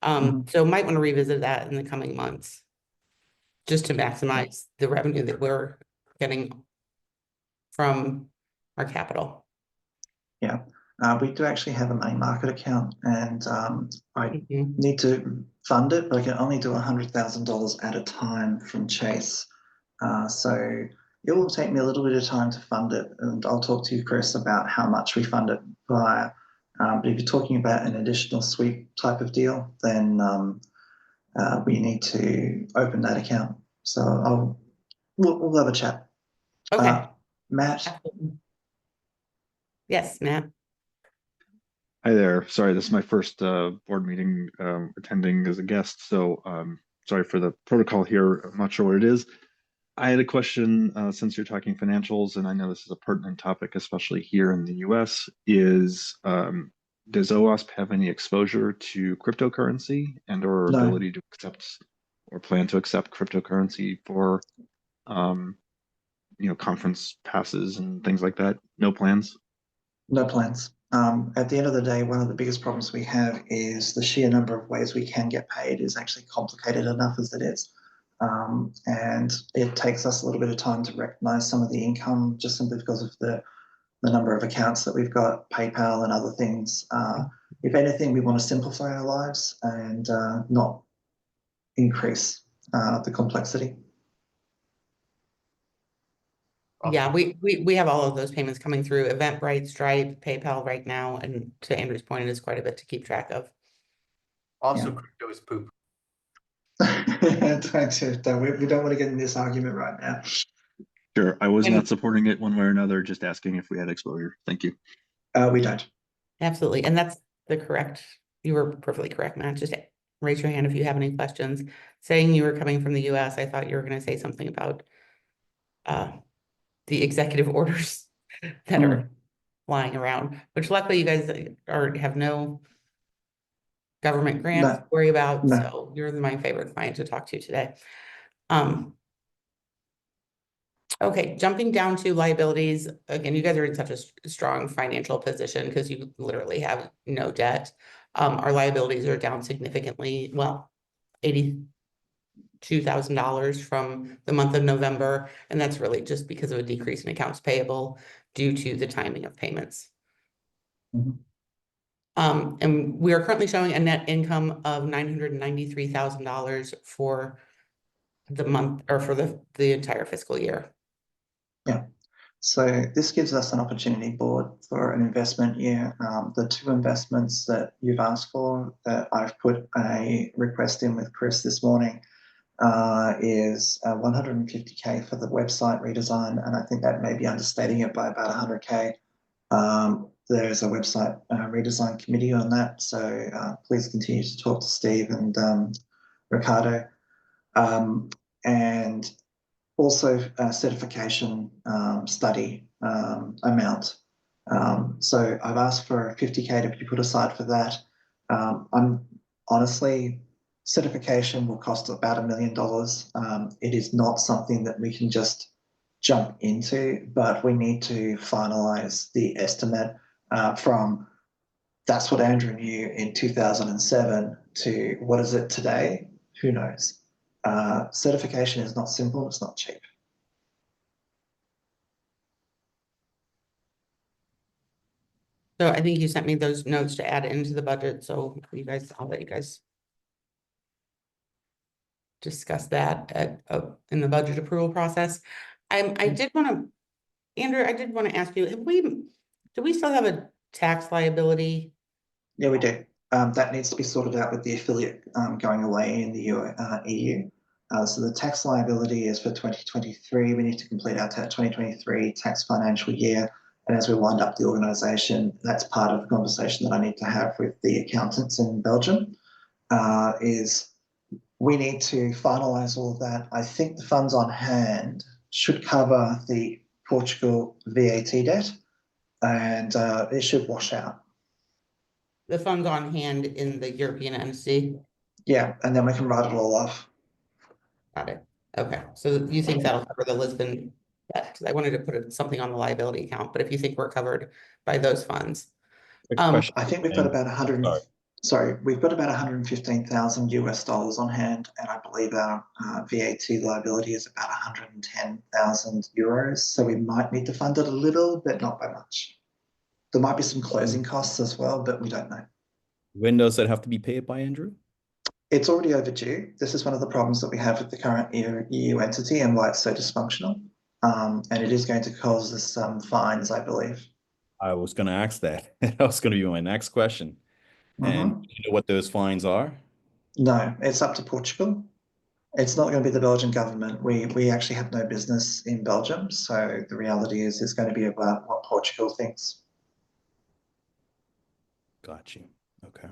So might want to revisit that in the coming months, just to maximize the revenue that we're getting from our capital. Yeah, we do actually have a money market account, and I need to fund it, but I can only do $100,000 at a time from Chase. So it will take me a little bit of time to fund it, and I'll talk to you, Chris, about how much we fund it via. But if you're talking about an additional sweep type of deal, then we need to open that account. So we'll have a chat. Okay. Matt? Absolutely. Yes, Matt. Hi there. Sorry, this is my first board meeting attending as a guest, so sorry for the protocol here. I'm not sure what it is. I had a question since you're talking financials, and I know this is a pertinent topic, especially here in the US, is does OWASP have any exposure to cryptocurrency and or ability to accept or plan to accept cryptocurrency for conference passes and things like that? No plans? No plans. At the end of the day, one of the biggest problems we have is the sheer number of ways we can get paid is actually complicated enough as it is. And it takes us a little bit of time to recognize some of the income just simply because of the number of accounts that we've got, PayPal and other things. If anything, we want to simplify our lives and not increase the complexity. Yeah, we have all of those payments coming through Eventbrite, Stripe, PayPal right now, and to Andrew's point, it is quite a bit to keep track of. Also, Yeah. crypto is poop. We don't want to get in this argument right now. Sure, I was And- not supporting it one way or another, just asking if we had exposure. Thank you. We don't. Absolutely, and that's the correct, you were perfectly correct, Matt. Just raise your hand if you have any questions. Saying you were coming from the US, I thought you were gonna say something about the executive orders that are flying around, which luckily you guys have no government grants to worry about, No. so you're my favorite client to talk to today. Okay, jumping down to liabilities, again, you guys are in such a strong financial position because you literally have no debt. Our liabilities are down significantly, well, $82,000 from the month of November, and that's really just because of a decrease in accounts payable due to the timing of payments. Mhm. And we are currently showing a net income of $993,000 for the month or for the entire fiscal year. Yeah. So this gives us an opportunity board for an investment year. The two investments that you've asked for that I've put a request in with Chris this morning is 150K for the website redesign, and I think that may be understating it by about 100K. There's a website redesign committee on that, so please continue to talk to Steve and Ricardo. And also a certification study amount. So I've asked for 50K to be put aside for that. I'm honestly, certification will cost about $1 million. It is not something that we can just jump into, but we need to finalize the estimate from that's what Andrew knew in 2007 to what is it today? Who knows? Certification is not simple, it's not cheap. So I think you sent me those notes to add into the budget, so you guys, I'll let you guys discuss that in the budget approval process. I did want to, Andrew, I did want to ask you, do we still have a tax liability? Yeah, we do. That needs to be sorted out with the affiliate going away in the EU. So the tax liability is for 2023. We need to complete our 2023 tax financial year. And as we wind up the organisation, that's part of the conversation that I need to have with the accountants in Belgium, is we need to finalise all of that. I think the funds on hand should cover the Portugal VAT debt, and it should wash out. The funds on hand in the European entity? Yeah, and then we can write it all off. Got it. Okay, so you think that'll cover the Lisbon debt? 'Cause I wanted to put something on the liability account, but if you think we're covered by those funds. Question. I think we've got about 100. Sorry, we've got about 115,000 US dollars on hand, and I believe our VAT liability is about 110,000 euros. So we might need to fund it a little, but not by much. There might be some closing costs as well, but we don't know. When does that have to be paid by, Andrew? It's already overdue. This is one of the problems that we have with the current EU entity and why it's so dysfunctional. And it is going to cause us some fines, I believe. I was going to ask that. That was going to be my next question. And you know what those fines are? No, it's up to Portugal. It's not going to be the Belgian government. We actually have no business in Belgium. So the reality is it's going to be about what Portugal thinks. Got you. Okay.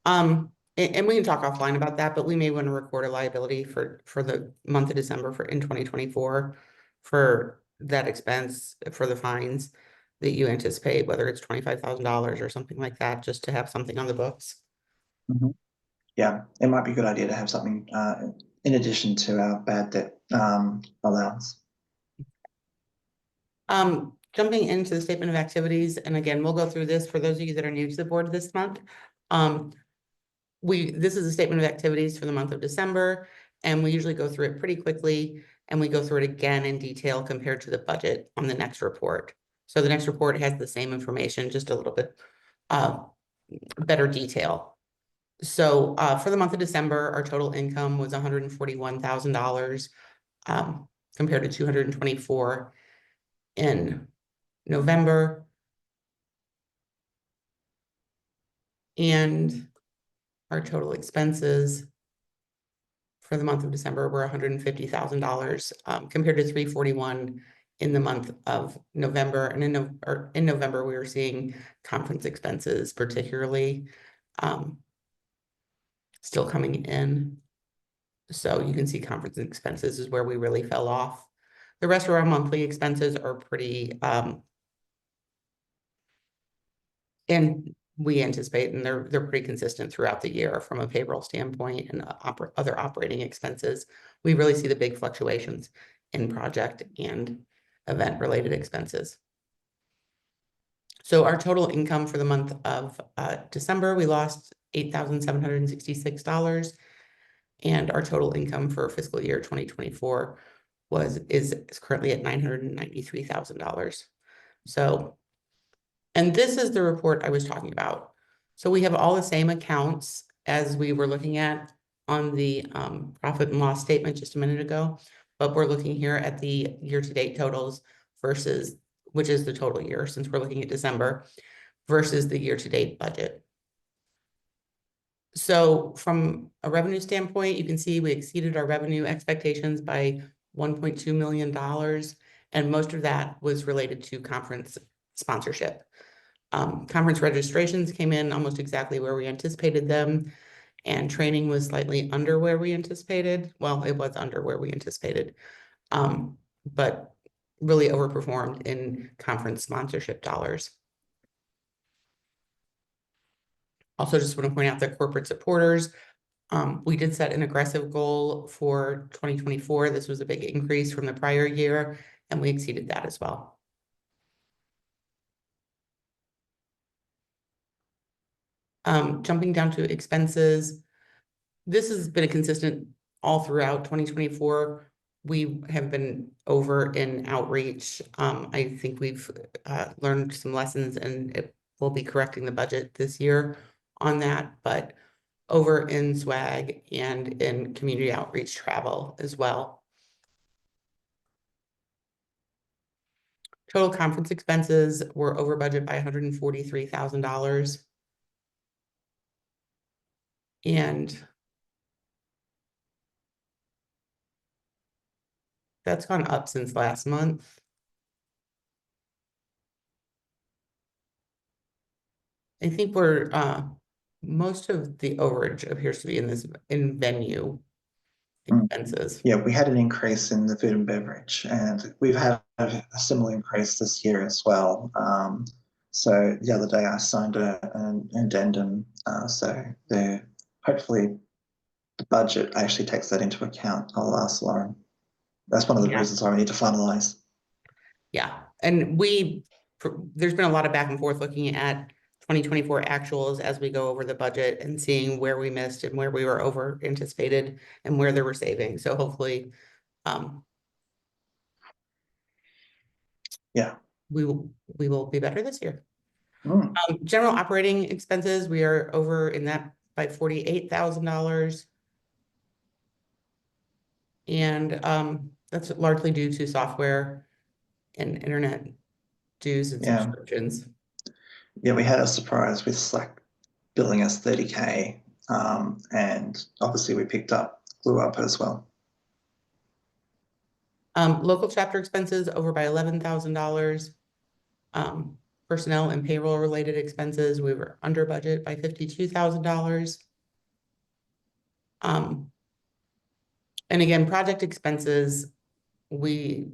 And we can talk offline about that, but we may want to record a liability for the month of December in 2024 for that expense for the fines that you anticipate, whether it's $25,000 or something like that, just to have something on the books. Yeah, it might be a good idea to have something in addition to our bad debt allowance. jumping into the statement of activities, and again, we'll go through this for those of you that are new to the board this month. This is a statement of activities for the month of December, and we usually go through it pretty quickly, and we go through it again in detail compared to the budget on the next report. So the next report has the same information, just a little bit better detail. So for the month of December, our total income was $141,000 compared to $224,000 in November. And our total expenses for the month of December were $150,000 compared to $341,000 in the month of November. And in November, we were seeing conference expenses particularly still coming in. So you can see conference expenses is where we really fell off. The rest of our monthly expenses are pretty, and we anticipate, and they're pretty consistent throughout the year from a payroll standpoint and other operating expenses. We really see the big fluctuations in project and event related expenses. So our total income for the month of December, we lost $8,766. And our total income for fiscal year 2024 is currently at $993,000. So, and this is the report I was talking about. So we have all the same accounts as we were looking at on the profit and loss statement just a minute ago, but we're looking here at the year-to-date totals versus, which is the total year since we're looking at December, versus the year-to-date budget. So from a revenue standpoint, you can see we exceeded our revenue expectations by $1.2 million. And most of that was related to conference sponsorship. Conference registrations came in almost exactly where we anticipated them. And training was slightly under where we anticipated. Well, it was under where we anticipated, but really overperformed in conference sponsorship dollars. Also, just want to point out that corporate supporters, we did set an aggressive goal for 2024. This was a big increase from the prior year, and we exceeded that as well. Jumping down to expenses, this has been a consistent all throughout 2024. We have been over in outreach. I think we've learned some lessons, and we'll be correcting the budget this year on that, but over in swag and in community outreach travel as well. Total conference expenses were over budget by $143,000. And that's gone up since last month. I think we're most of the overage appears to be in venue expenses. Yeah, we had an increase in the food and beverage, and we've had a similar increase this year as well. So the other day I signed an addendum, so hopefully the budget actually takes that into account. I'll ask Lauren. That's one of the reasons why we need to finalize. Yeah, and there's been a lot of back and forth looking at 2024 actuals as we go over the budget and seeing where we missed and where we were over anticipated and where there were savings. So hopefully, we will be better this year. General operating expenses, we are over in that by $48,000. And that's largely due to software and internet dues and subscriptions. Yeah, we had a surprise with Slack billing us $30K, and obviously we picked up Glue Up as well. Local chapter expenses over by $11,000. Personnel and payroll related expenses, we were under budget by $52,000. And again, project expenses, we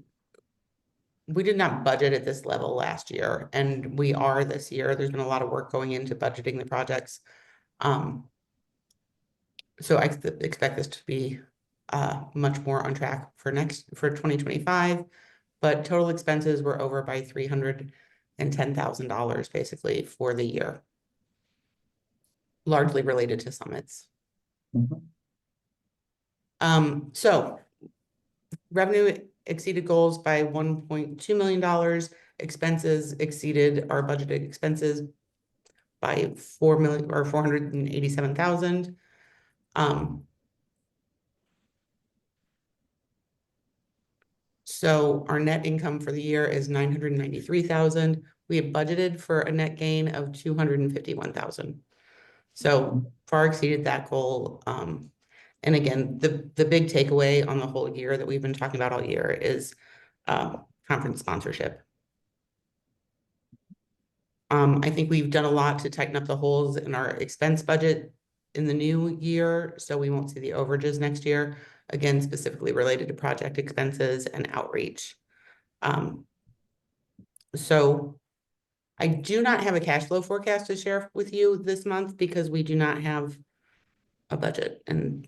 did not budget at this level last year, and we are this year. There's been a lot of work going into budgeting the projects. So I expect this to be much more on track for 2025, but total expenses were over by $310,000 basically for the year. Largely related to summits. Mhm. So revenue exceeded goals by $1.2 million. Expenses exceeded our budgeted expenses by $487,000. So our net income for the year is $993,000. We have budgeted for a net gain of $251,000. So far exceeded that goal. And again, the big takeaway on the whole year that we've been talking about all year is conference sponsorship. I think we've done a lot to tighten up the holes in our expense budget in the new year, so we won't see the overages next year. Again, specifically related to project expenses and outreach. So I do not have a cash flow forecast to share with you this month because we do not have a budget and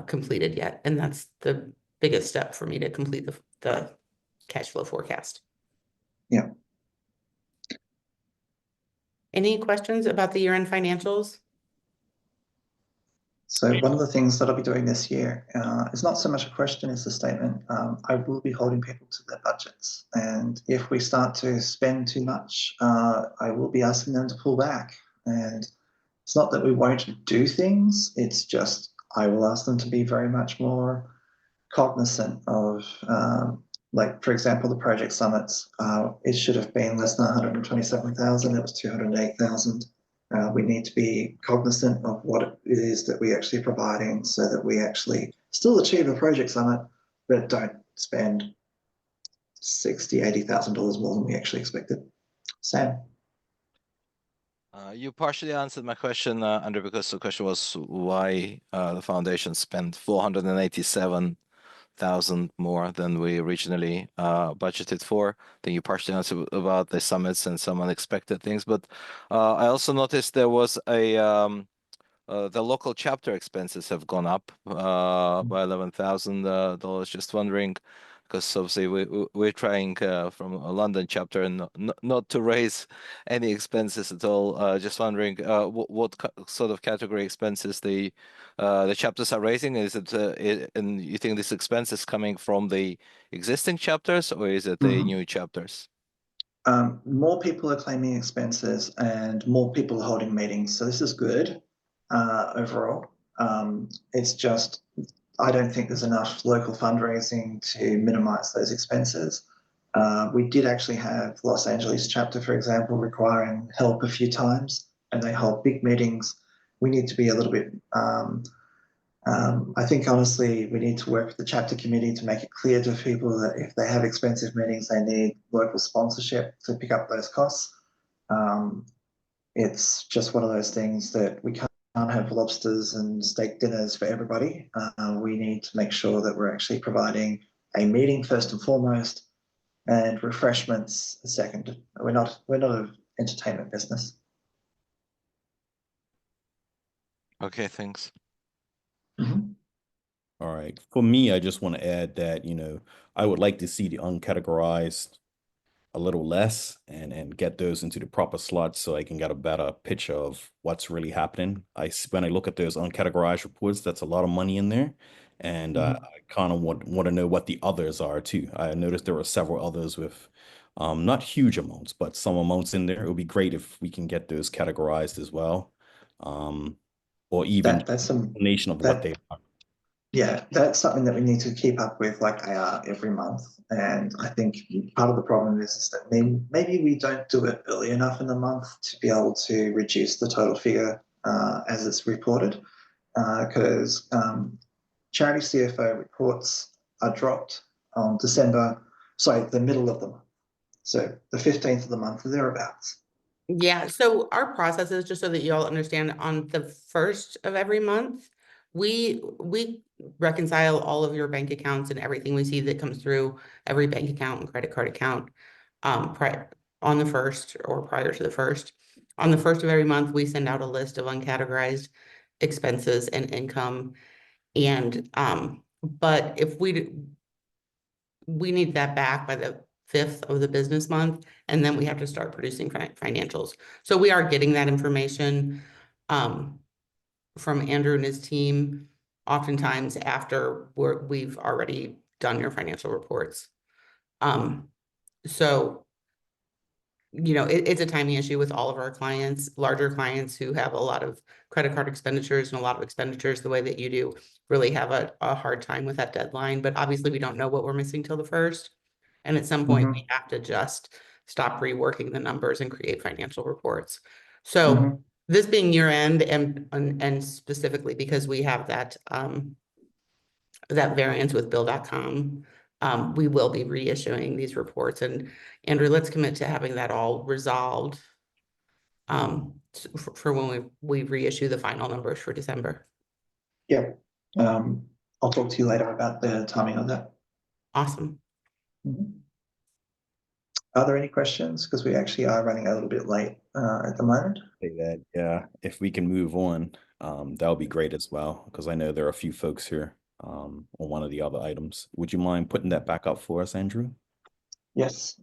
completed yet, and that's the biggest step for me to complete the cash flow forecast. Yeah. Any questions about the year-end financials? So one of the things that I'll be doing this year is not so much a question, it's a statement. I will be holding people to their budgets. And if we start to spend too much, I will be asking them to pull back. And it's not that we won't do things, it's just I will ask them to be very much more cognizant of, like, for example, the project summits. It should have been less than 127,000, it was 208,000. We need to be cognizant of what it is that we actually are providing so that we actually still achieve a project summit, but don't spend $60,000, $80,000 more than we actually expected. Sam? You partially answered my question, Andrew, because the question was why the foundation spent $487,000 more than we originally budgeted for. Then you partially answered about the summits and some unexpected things, but I also noticed there was the local chapter expenses have gone up by $11,000. Just wondering, because obviously we're trying from a London chapter and not to raise any expenses at all. Just wondering what sort of category expenses the chapters are raising. Is it and you think this expense is coming from the existing chapters or is it the new chapters? More people are claiming expenses and more people are holding meetings, so this is good overall. It's just I don't think there's enough local fundraising to minimize those expenses. We did actually have Los Angeles chapter, for example, requiring help a few times, and they hold big meetings. We need to be a little bit, I think honestly, we need to work with the chapter committee to make it clear to people that if they have expensive meetings, they need local sponsorship to pick up those costs. It's just one of those things that we can't have lobsters and steak dinners for everybody. We need to make sure that we're actually providing a meeting first and foremost, and refreshments second. We're not an entertainment business. Okay, thanks. All right. For me, I just want to add that, I would like to see the uncategorized a little less and get those into the proper slots so I can get a better picture of what's really happening. When I look at those uncategorized reports, that's a lot of money in there. And I kind of want to know what the others are too. I noticed there were several others with not huge amounts, but some amounts in there. It would be great if we can get those categorized as well. Or even that's some explanation of what they are. Yeah, that's something that we need to keep up with like they are every month. And I think part of the problem is that maybe we don't do it early enough in the month to be able to reduce the total figure as it's reported. Because charity CFO reports are dropped on the middle of the month. So the 15th of the month or thereabouts. Yeah, so our process is, just so that you all understand, on the 1st of every month, we reconcile all of your bank accounts and everything we see that comes through every bank account and credit card account on the 1st or prior to the 1st. On the 1st of every month, we send out a list of uncategorized expenses and income. And but if we need that back by the 5th of the business month, and then we have to start producing financials. So we are getting that information from Andrew and his team, oftentimes after we've already done your financial reports. So, you know, it's a timing issue with all of our clients, larger clients who have a lot of credit card expenditures and a lot of expenditures the way that you do really have a hard time with that deadline. But obviously we don't know what we're missing till the 1st. And at some point we have to just stop reworking the numbers and create financial reports. So this being year end and specifically because we have that that variance with bill.com, we will be reissuing these reports. And Andrew, let's commit to having that all resolved for when we reissue the final numbers for December. Yeah. I'll talk to you later about the timing of that. Awesome. Are there any questions? Because we actually are running a little bit late at the moment. Yeah, if we can move on, that would be great as well, because I know there are a few folks here on one of the other items. Would you mind putting that back up for us, Andrew? Yes.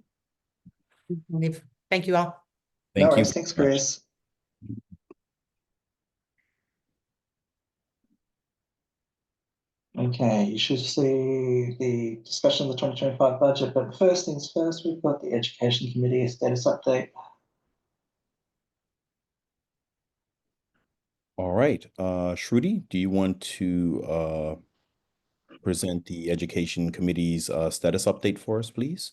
Thank you all. Thank you. Thanks, Chris. Okay, you should see the discussion of the 2025 budget, but first things first, we've got the Education Committee status update. All right, Shruti, do you want to present the Education Committee's status update for us, please?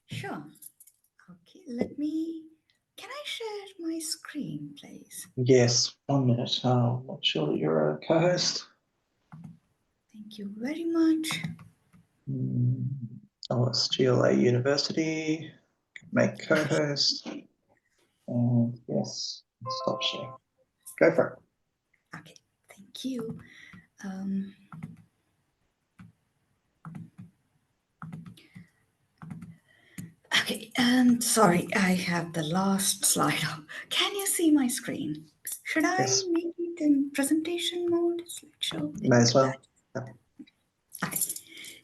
Sure. Okay, can I share my screen, please? Yes, 1 minute. I'll make sure that you're a co-host. Thank you very much. It's GLA University, make co-host, and yes, stop share. Go for it. Okay, thank you. Okay, and sorry, I have the last slide up. Can you see my screen? Should I make it in presentation mode? Slideshow? May as well. Yeah. Okay,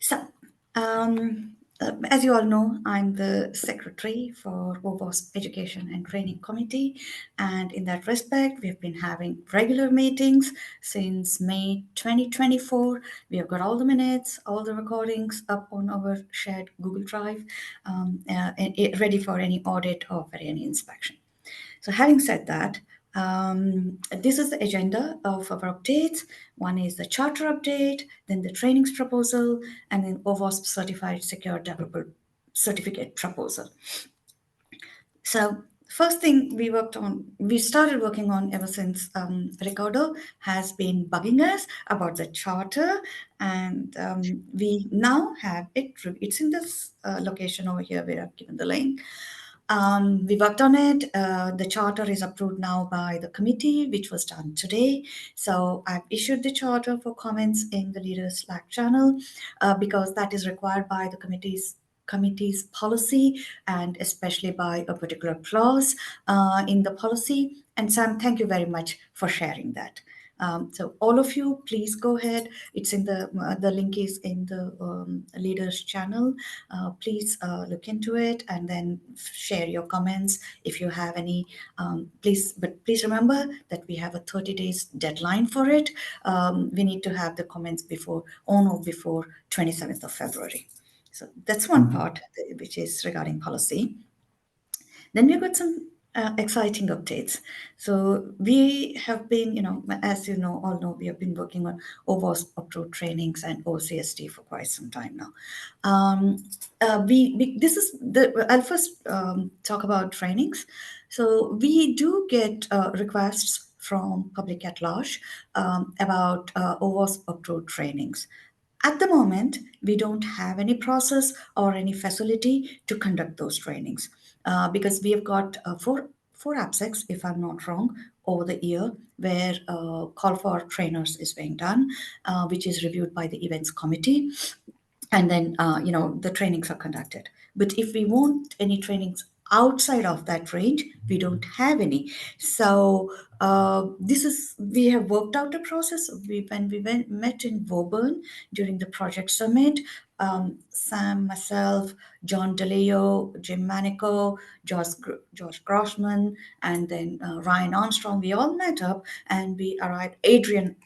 so as you all know, I'm the secretary for OWASP Education and Training Committee, and in that respect, we have been having regular meetings since May 2024. We have got all the minutes, all the recordings up on our shared Google Drive, and ready for any audit or for any inspection. So having said that, this is the agenda of our updates. One is the charter update, then the trainings proposal, and then OWASP Certified Secure Developer Certificate proposal. So first thing we started working on ever since Ricardo has been bugging us about the charter, and we now have it. It's in this location over here where I've given the link. We worked on it. The charter is approved now by the committee, which was done today. So I've issued the charter for comments in the leaders Slack channel because that is required by the committee's policy, and especially by a particular clause in the policy. And Sam, thank you very much for sharing that. So all of you, please go ahead. It's in the link is in the leaders channel. Please look into it and then share your comments if you have any. Please remember that we have a 30 days deadline for it. We need to have the comments before 27th of February. So that's one part which is regarding policy. Then we've got some exciting updates. So we have been, as you know, all know, we have been working on OWASP approved trainings and OCST for quite some time now. I'll first talk about trainings. So we do get requests from public at large about OWASP approved trainings. At the moment, we don't have any process or any facility to conduct those trainings because we have got four APSECs, if I'm not wrong, over the year where call for trainers is being done, which is reviewed by the events committee. And then, the trainings are conducted. But if we want any trainings outside of that range, we don't have any. So We have worked out a process. When we met in Woburn during the project summit, Sam, myself, John DeLeo, Jim Manico, Josh Grossman, and then Ryan Armstrong, we all met up and we arrived, Adrian,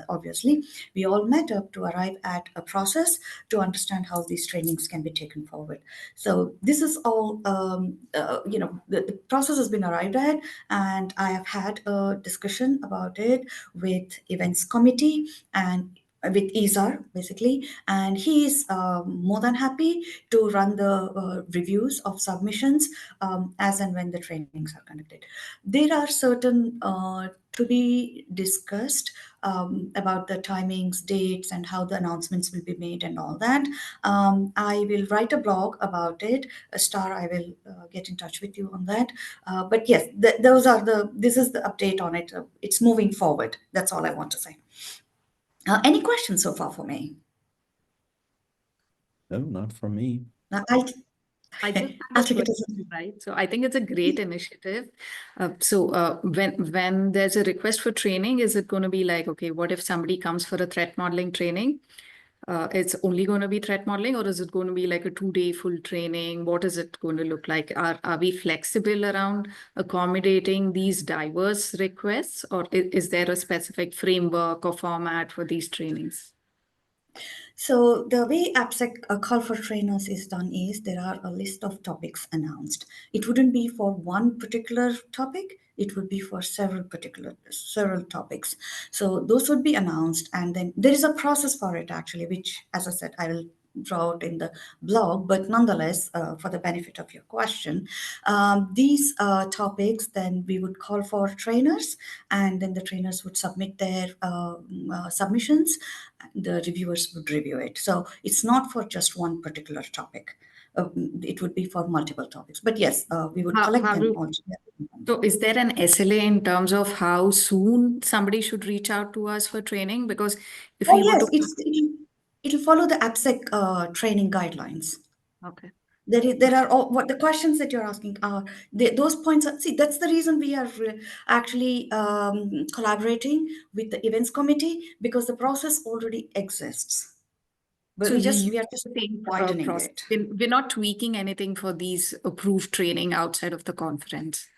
obviously, we all met up to arrive at a process to understand how these trainings can be taken forward. So this is all, the process has been arrived at, and I have had a discussion about it with events committee and with Izar, basically, and he is more than happy to run the reviews of submissions as and when the trainings are conducted. There are certain to be discussed about the timings, dates, and how the announcements will be made and all that. I will write a blog about it. Star, I will get in touch with you on that. But yes, this is the update on it. It's moving forward. That's all I want to say. Any questions so far for me? No, not from me. I just have I'll a take it as question, right? So I think it's a great initiative. When there's a request for training, is it going to be like, okay, what if somebody comes for a threat modeling training? It's only going to be threat modeling, or is it going to be like a 2-day full training? What is it going to look like? Are we flexible around accommodating these diverse requests, or is there a specific framework or format for these trainings? So the way AppSec call for trainers is done is there are a list of topics announced. It wouldn't be for one particular topic. It would be for several topics. So those would be announced, and then there is a process for it actually, which, as I said, I will draw out in the blog, but nonetheless, for the benefit of your question, these topics, then we would call for trainers, and then the trainers would submit their submissions. The reviewers would review it. So it's not for just one particular topic. It would be for multiple topics. But yes, we would collect them all together. So is there an SLA in terms of how soon somebody should reach out to us for training? Because if we were to... It'll follow the AppSec training guidelines. Okay. There are all what the questions that you're asking are those points. See, that's the reason we are actually collaborating with the events committee, because the process already exists. But So we are just widening process. it. We're not tweaking anything for these approved training outside of the conference.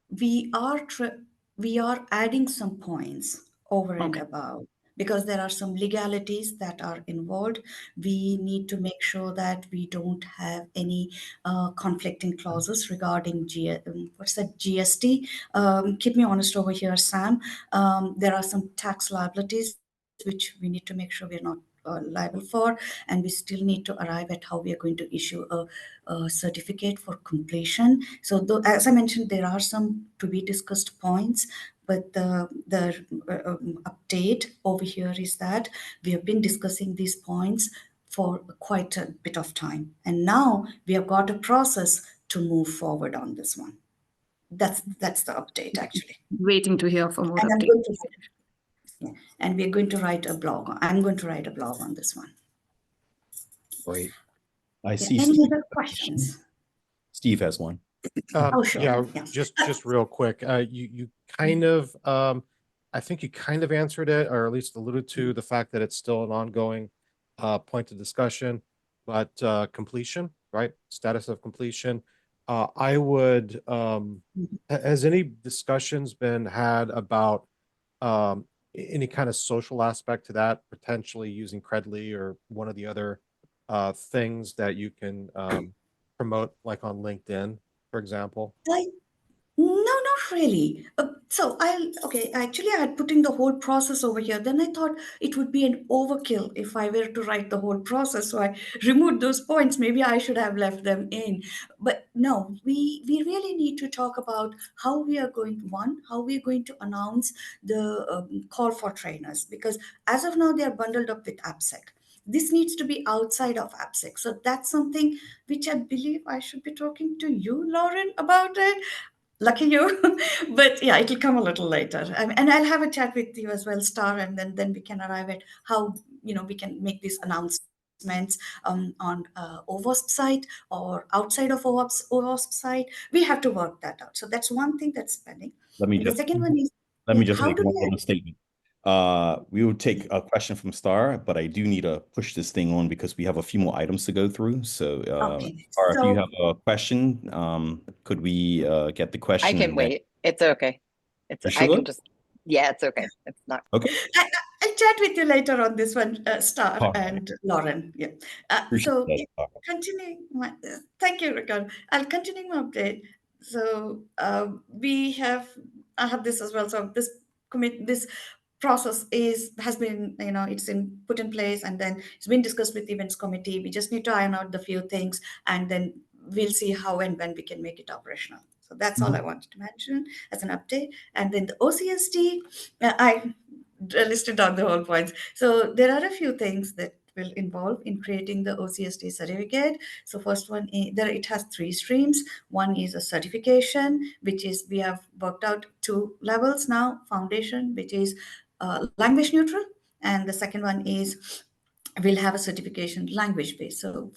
We are adding some points over and above, because there are some legalities that are involved. We need to make sure that we don't have any conflicting clauses regarding GST. Keep me honest over here, Sam. There are some tax liabilities which we need to make sure we're not liable for, and we still need to arrive at how we are going to issue a certificate for completion. So as I mentioned, there are some to be discussed points, but the update over here is that we have been discussing these points for quite a bit of time, and now we have got a process to move forward on this one. That's the update, actually. Waiting to hear for more updates. And we're going to write a blog. I'm going to write a blog on this one. Great. I see. Any Steve other questions? Steve has one. Sure. Yeah, just real quick. You kind of, I think you kind of answered it, or at least alluded to the fact that it's still an ongoing point of discussion, but completion, right? Status of completion. I would, has any discussions been had about any kind of social aspect to that, potentially using Credly or one of the other things that you can promote, like on LinkedIn, for example? No, not really. Actually, I had put in the whole process over here. Then I thought it would be an overkill if I were to write the whole process. So I removed those points. Maybe I should have left them in. But no, we really need to talk about how we are going to announce the call for trainers, because as of now, they are bundled up with AppSec. This needs to be outside of AppSec. So that's something which I believe I should be talking to you, Lauren, about it. Lucky you. But yeah, it'll come a little later. And I'll have a chat with you as well, Star, and then we can arrive at how we can make these announcements adjustments on OWASP site or outside of OWASP site. We have to work that out. So that's one thing that's pending. Let me And just the second one is, let me just how make do one we little statement. We will take a question from Star, but I do need to push this thing on because we have a few more items to go through. So, Okay, Star, if you so have a question, could we get the I question? can and then- wait. It's okay. You I sure? can just, yeah, it's okay. It's not. Okay. I'll chat with you later on this one, Star All right. and Lauren. Yeah. Appreciate So that, Star. continuing my, thank you, Ricardo. I'll continue my update. So I have this as well. So this process has been, it's put in place, and then it's been discussed with the events committee. We just need to iron out the few things, and then we'll see how and when we can make it operational. So that's all I wanted to mention as an update. And then the OCSD, I listed down the whole points. So there are a few things that will involve in creating the OCSD certificate. So first one, it has 3 streams. One is a certification, which is, we have worked out 2 levels now. Foundation, which is language neutral. And the second one is, we'll have a certification language based. So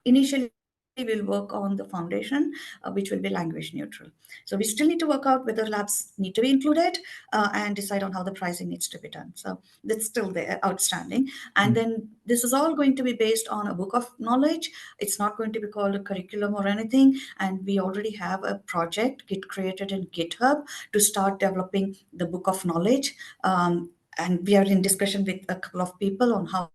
initially, we'll work on the foundation, which will be language neutral. So we still need to work out whether labs need to be included and decide on how the pricing needs to be done. So that's still there, outstanding. And then this is all going to be based on a book of knowledge. It's not going to be called a curriculum or anything. And we already have a project created in GitHub to start developing the book of knowledge. And we are in discussion with a couple of people on how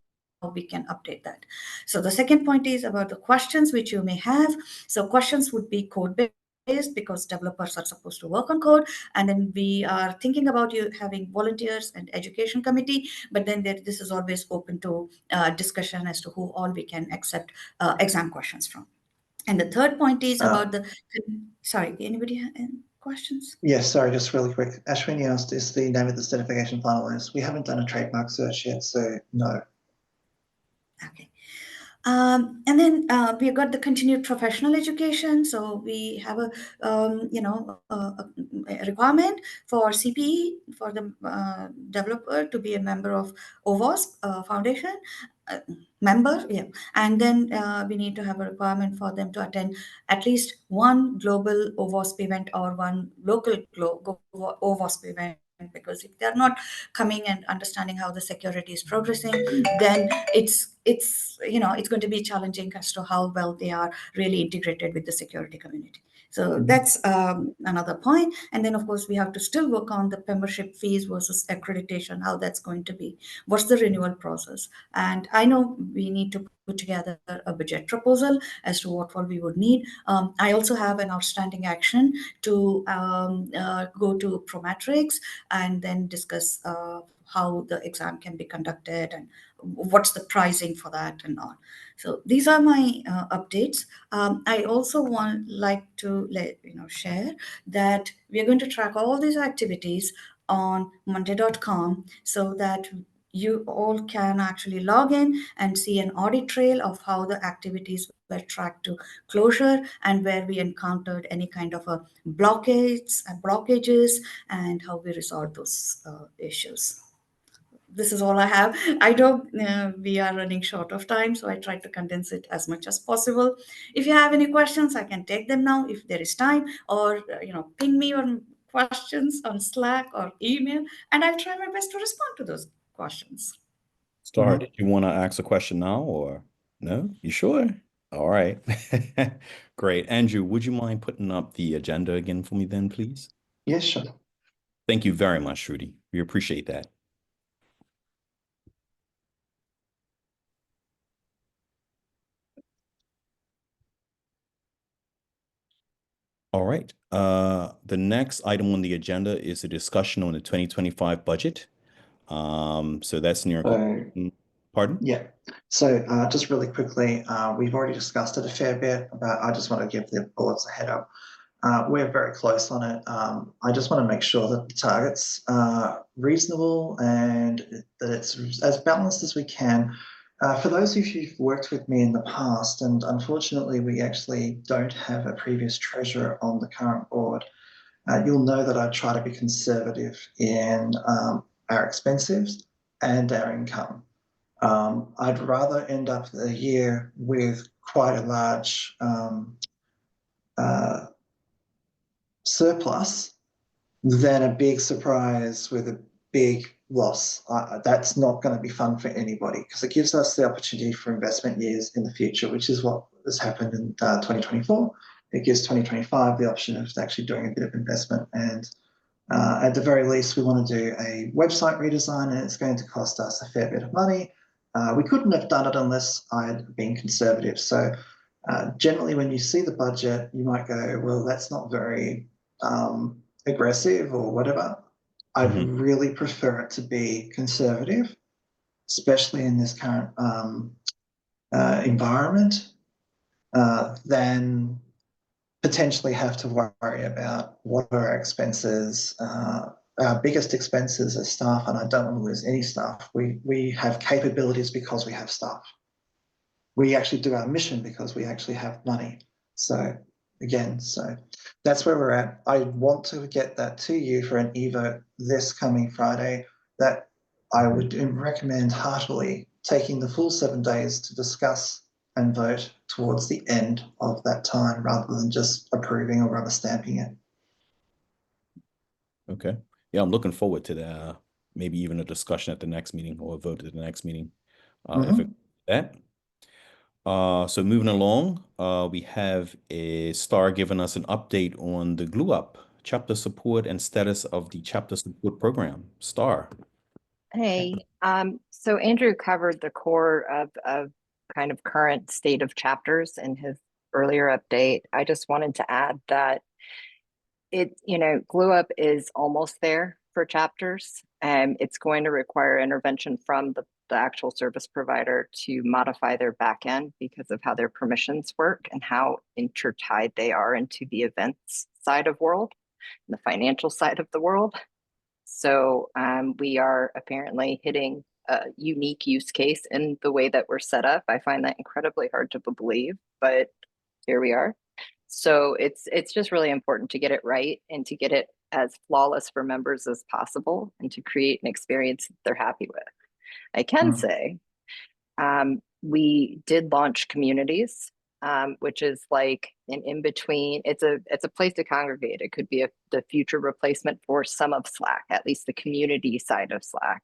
we can update that. So the second point is about the questions which you may have. So questions would be code-based because developers are supposed to work on code. And then we are thinking about you having volunteers and education committee, but then this is always open to discussion as to who all we can accept exam questions from. And the third point is about sorry, anybody have any questions? Yes, sorry, just really quick. Ashwini asked, is the name of the certification finalized? We haven't done a trademark search yet, so no. Okay. And then we've got the continued professional education. So we have a requirement for CPE for the developer to be a member of OWASP Foundation. Member, yeah. And then we need to have a requirement for them to attend at least one global OWASP event or one local OWASP event. Because if they're not coming and understanding how the security is progressing, then it's going to be challenging as to how well they are really integrated with the security community. So that's another point. And then, of course, we have to still work on the membership fees versus accreditation, how that's going to be. What's the renewal process? And I know we need to put together a budget proposal as to what all we would need. I also have an outstanding action to go to Prometrics and then discuss how the exam can be conducted and what's the pricing for that and all. So these are my updates. I also like to share that we are going to track all these activities on monday.com so that you all can actually log in and see an audit trail of how the activities were tracked to closure and where we encountered any kind of a blockages and how we resolved those issues. This is all I have. I know we are running short of time, so I tried to condense it as much as possible. If you have any questions, I can take them now if there is time, or ping me on questions on Slack or email, and I'll try my best to respond to those questions. Star, did you want to ask a question now or no? You sure? All right. Great. Andrew, would you mind putting up the agenda again for me then, please? Yes, sure. Thank you very much, Shruti. We appreciate that. All right. The next item on the agenda is a discussion on the 2025 budget. So that's near. Pardon? Yeah. So just really quickly, we've already discussed it a fair bit, but I just want to give the boards a head up. We're very close on it. I just want to make sure that the targets are reasonable and that it's as balanced as we can. For those of you who've worked with me in the past, and unfortunately we actually don't have a previous treasurer on the current board, you'll know that I try to be conservative in our expenses and our income. I'd rather end up the year with quite a large surplus than a big surprise with a big loss. That's not going to be fun for anybody, because it gives us the opportunity for investment years in the future, which is what has happened in 2024. It gives 2025 the option of actually doing a bit of investment. And at the very least, we want to do a website redesign, and it's going to cost us a fair bit of money. We couldn't have done it unless I had been conservative. So generally, when you see the budget, you might go, well, that's not very aggressive or whatever. I'd really prefer it to be conservative, especially in this current environment, than potentially have to worry about what are our expenses. Our biggest expenses are staff, and I don't want to lose any staff. We have capabilities because we have staff. We actually do our mission because we actually have money. So again, so that's where we're at. I want to get that to you for an eVote this coming Friday. That I would recommend heartily taking the full 7 days to discuss and vote towards the end of that time, rather than just approving or rubber stamping it. Okay. Yeah, I'm looking forward to that. Maybe even a discussion at the next meeting or a vote at the next meeting. If it that. So moving along, we have a Star giving us an update on the Glue Up chapter support and status of the chapter support program. Star. Hey, so Andrew covered the core of kind of current state of chapters in his earlier update. I just wanted to add that Glue Up is almost there for chapters. It's going to require intervention from the actual service provider to modify their backend because of how their permissions work and how intertied they are into the events side of world, and the financial side of the world. So we are apparently hitting a unique use case in the way that we're set up. I find that incredibly hard to believe, but here we are. So it's just really important to get it right and to get it as flawless for members as possible, and to create an experience that they're happy with. I can say we did launch communities, which is like an in-between. It's a place to congregate. It could be the future replacement for some of Slack, at least the community side of Slack.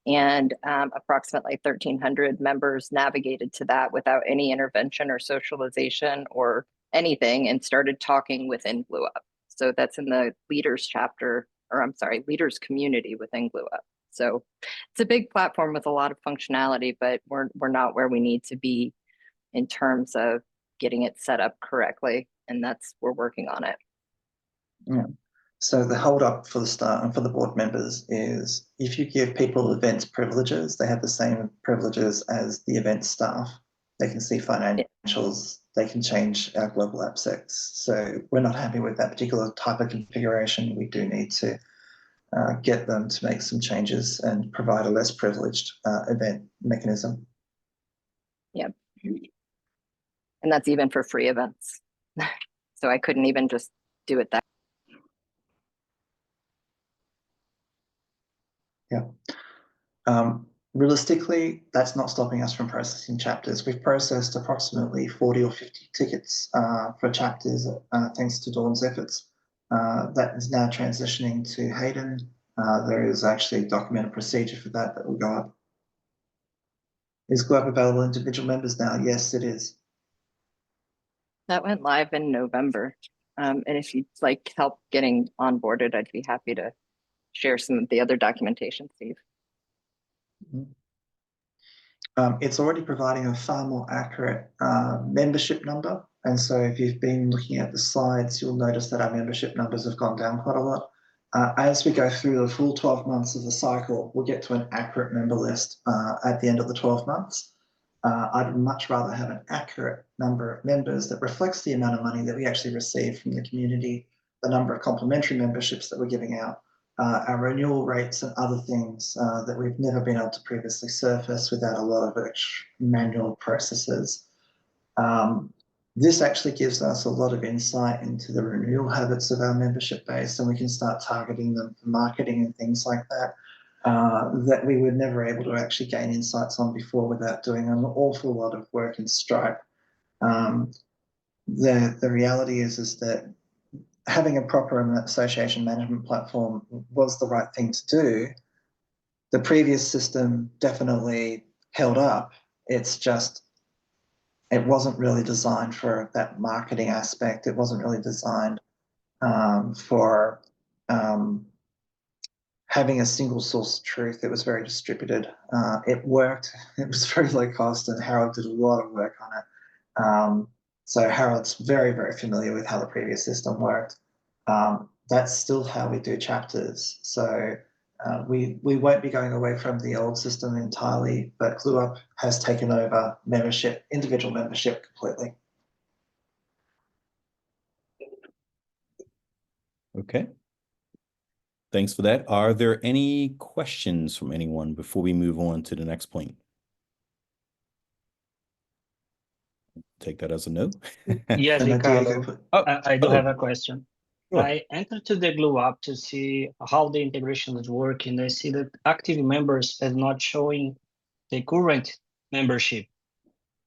And approximately 1,300 members navigated to that without any intervention or socialization or anything, and started talking within Glue Up. So that's in the leaders chapter, or I'm sorry, leaders community within Glue Up. So it's a big platform with a lot of functionality, but we're not where we need to be in terms of getting it set up correctly, and we're working on it. Yeah. So the hold up for the start and for the board members is, if you give people events privileges, they have the same privileges as the event staff. They can see financials, they can change our global AppSecs. So we're not happy with that particular type of configuration. We do need to get them to make some changes and provide a less privileged event mechanism. Yep. And that's even for free events. So I couldn't even just do it that. Yeah. Realistically, that's not stopping us from processing chapters. We've processed approximately 40 or 50 tickets for chapters thanks to Dawn's efforts. That is now transitioning to Hayden. There is actually a documented procedure for that will go up. Is Glue Up available to individual members now? Yes, it is. That went live in November. And if you'd like help getting onboarded, I'd be happy to share some of the other documentation, Steve. It's already providing a far more accurate membership number. And so if you've been looking at the slides, you'll notice that our membership numbers have gone down quite a lot. As we go through the full 12 months of the cycle, we'll get to an accurate member list at the end of the 12 months. I'd much rather have an accurate number of members that reflects the amount of money that we actually receive from the community, the number of complimentary memberships that we're giving out, our renewal rates and other things that we've never been able to previously surface without a lot of manual processes. This actually gives us a lot of insight into the renewal habits of our membership base, and we can start targeting them for marketing and things like that. that we were never able to actually gain insights on before without doing an awful lot of work in Stripe. The reality is that having a proper association management platform was the right thing to do. The previous system definitely held up. It's just, it wasn't really designed for that marketing aspect. It wasn't really designed for having a single source of truth. It was very distributed. It worked. It was very low cost, and Harold did a lot of work on it. So Harold's very, very familiar with how the previous system worked. That's still how we do chapters. So we won't be going away from the old system entirely, but GlueUp has taken over membership, individual membership completely. Okay. Thanks for that. Are there any questions from anyone before we move on to the next point? Take that as a no. Yes, Ricardo. Oh, I do oh, have a question. sure. I entered to the GlueUp to see how the integration is working. I see that active members is not showing the current membership.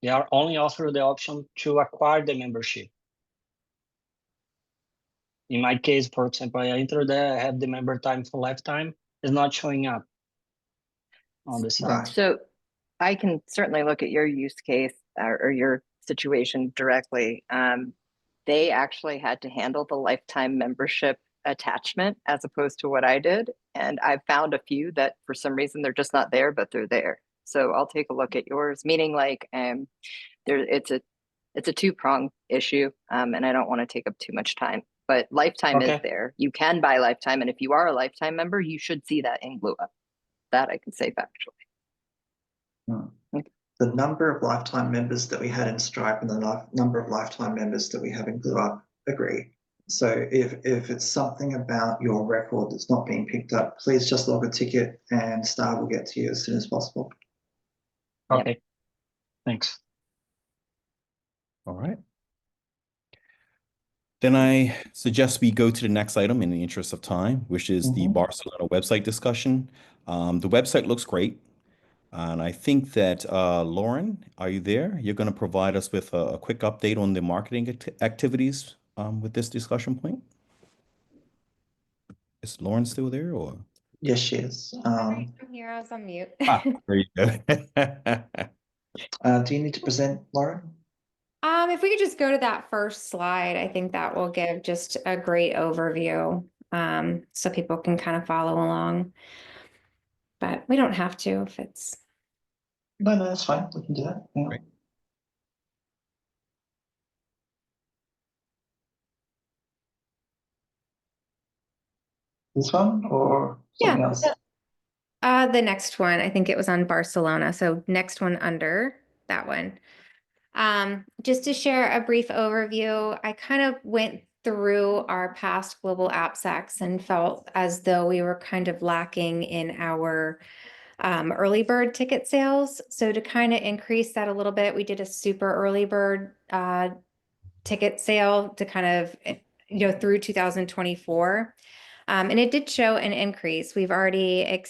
They are only offered the option to acquire the membership. In my case, for example, I enter there, I have the member time for lifetime. It's not showing up on the site. Right. So I can certainly look at your use case or your situation directly. They actually had to handle the lifetime membership attachment as opposed to what I did. And I've found a few that for some reason they're just not there, but they're there. So I'll take a look at yours, meaning like it's a two-pronged issue, and I don't want to take up too much time. But lifetime is there. You can buy lifetime, and if you are a lifetime member, you should see that in GlueUp. That I can say factually. The number of lifetime members that we had in Stripe and the number of lifetime members that we have in GlueUp agree. So if it's something about your record that's not being picked up, please just log a ticket and Star will get to you as soon as possible. Okay, thanks. All right. Then I suggest we go to the next item in the interest of time, which is the Barcelona website discussion. The website looks great. And I think that, Lauren, are you there? You're going to provide us with a quick update on the marketing activities with this discussion point? Is Lauren still there or? Yes, she is. I'm here, I was on mute. There you go. Do you need to present, Lauren? If we could just go to that first slide, I think that will give just a great overview, so people can kind of follow along. But we don't have to if it's. No, that's fine. We can do that. Yeah. Great. This one or something else? The next one, I think it was on Barcelona. So next one under that one. Just to share a brief overview, I kind of went through our past global AppSecs and felt as though we were kind of lacking in our early bird ticket sales. So to kind of increase that a little bit, we did a super early bird ticket sale to kind of, through 2024. And it did show an increase. We have a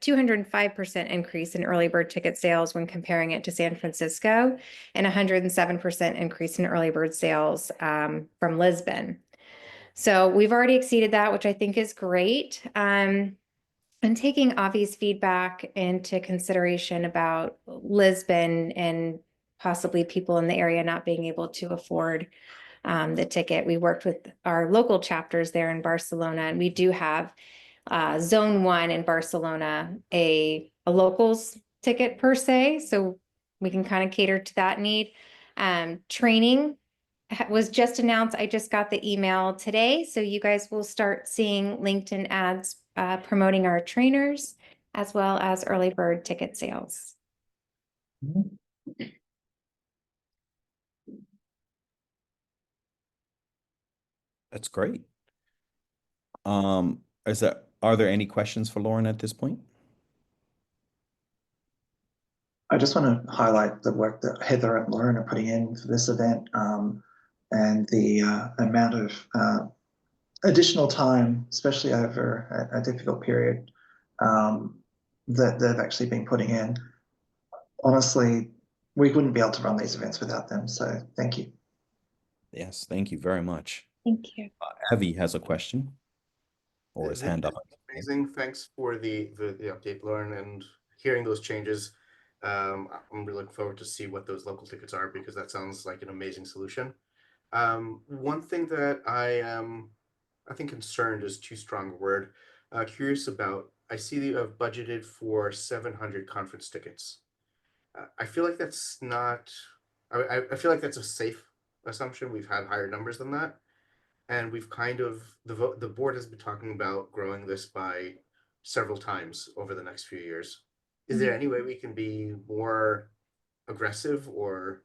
205% increase in early bird ticket sales when comparing it to San Francisco, and 107% increase in early bird sales from Lisbon. So we've already exceeded that, which I think is great. And taking Avi's feedback into consideration about Lisbon and possibly people in the area not being able to afford the ticket. We worked with our local chapters there in Barcelona, and we do have Zone 1 in Barcelona, a locals ticket per se, so we can kind of cater to that need. Training was just announced. I just got the email today, so you guys will start seeing LinkedIn ads promoting our trainers as well as early bird ticket sales. That's great. Are there any questions for Lauren at this point? I just want to highlight the work that Heather and Lauren are putting in for this event, and the amount of additional time, especially over a difficult period, that they've actually been putting in. Honestly, we wouldn't be able to run these events without them. So thank you. Yes, thank you very much. Thank you. Evie has a question or his hand up. Amazing. Thanks for the update, Lauren, and hearing those changes. I'm really looking forward to see what those local tickets are, because that sounds like an amazing solution. One thing that I think concerned is too strong a word. Curious about, I see that you have budgeted for 700 conference tickets. I feel like that's not, I feel like that's a safe assumption. We've had higher numbers than that. And we've kind of, the board has been talking about growing this by several times over the next few years. Is there any way we can be more aggressive, or,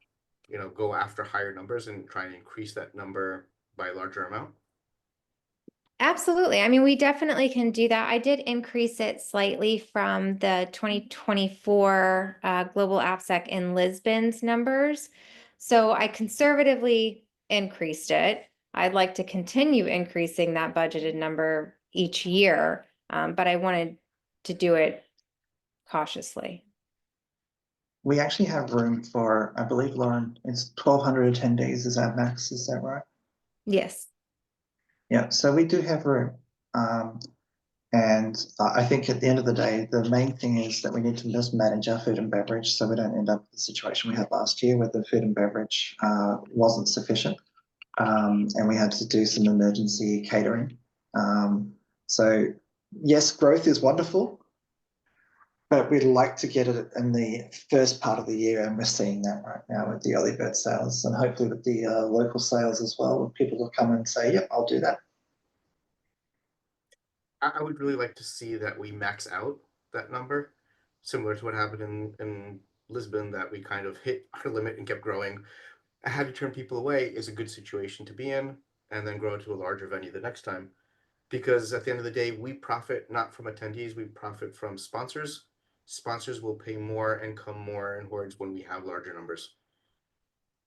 you know, go after higher numbers and try and increase that number by a larger amount? Absolutely. I mean, we definitely can do that. I did increase it slightly from the 2024 Global AppSec in Lisbon's numbers. So I conservatively increased it. I'd like to continue increasing that budgeted number each year, but I wanted to do it cautiously. We actually have room for, I believe, Lauren, it's 1,200 attendees is our max. Is that right? Yes. Yeah, so we do have room. And I think at the end of the day, the main thing is that we need to just manage our food and beverage so we don't end up with the situation we had last year where the food and beverage wasn't sufficient. And we had to do some emergency catering. So yes, growth is wonderful, but we'd like to get it in the first part of the year, and we're seeing that right now with the early bird sales, and hopefully with the local sales as well, when people will come and say, yep, I'll do that. I would really like to see that we max out that number, similar to what happened in Lisbon, that we kind of hit our limit and kept growing. Having to turn people away is a good situation to be in, and then grow to a larger venue the next time. Because at the end of the day, we profit not from attendees, we profit from sponsors. Sponsors will pay more and come more in hordes when we have larger numbers.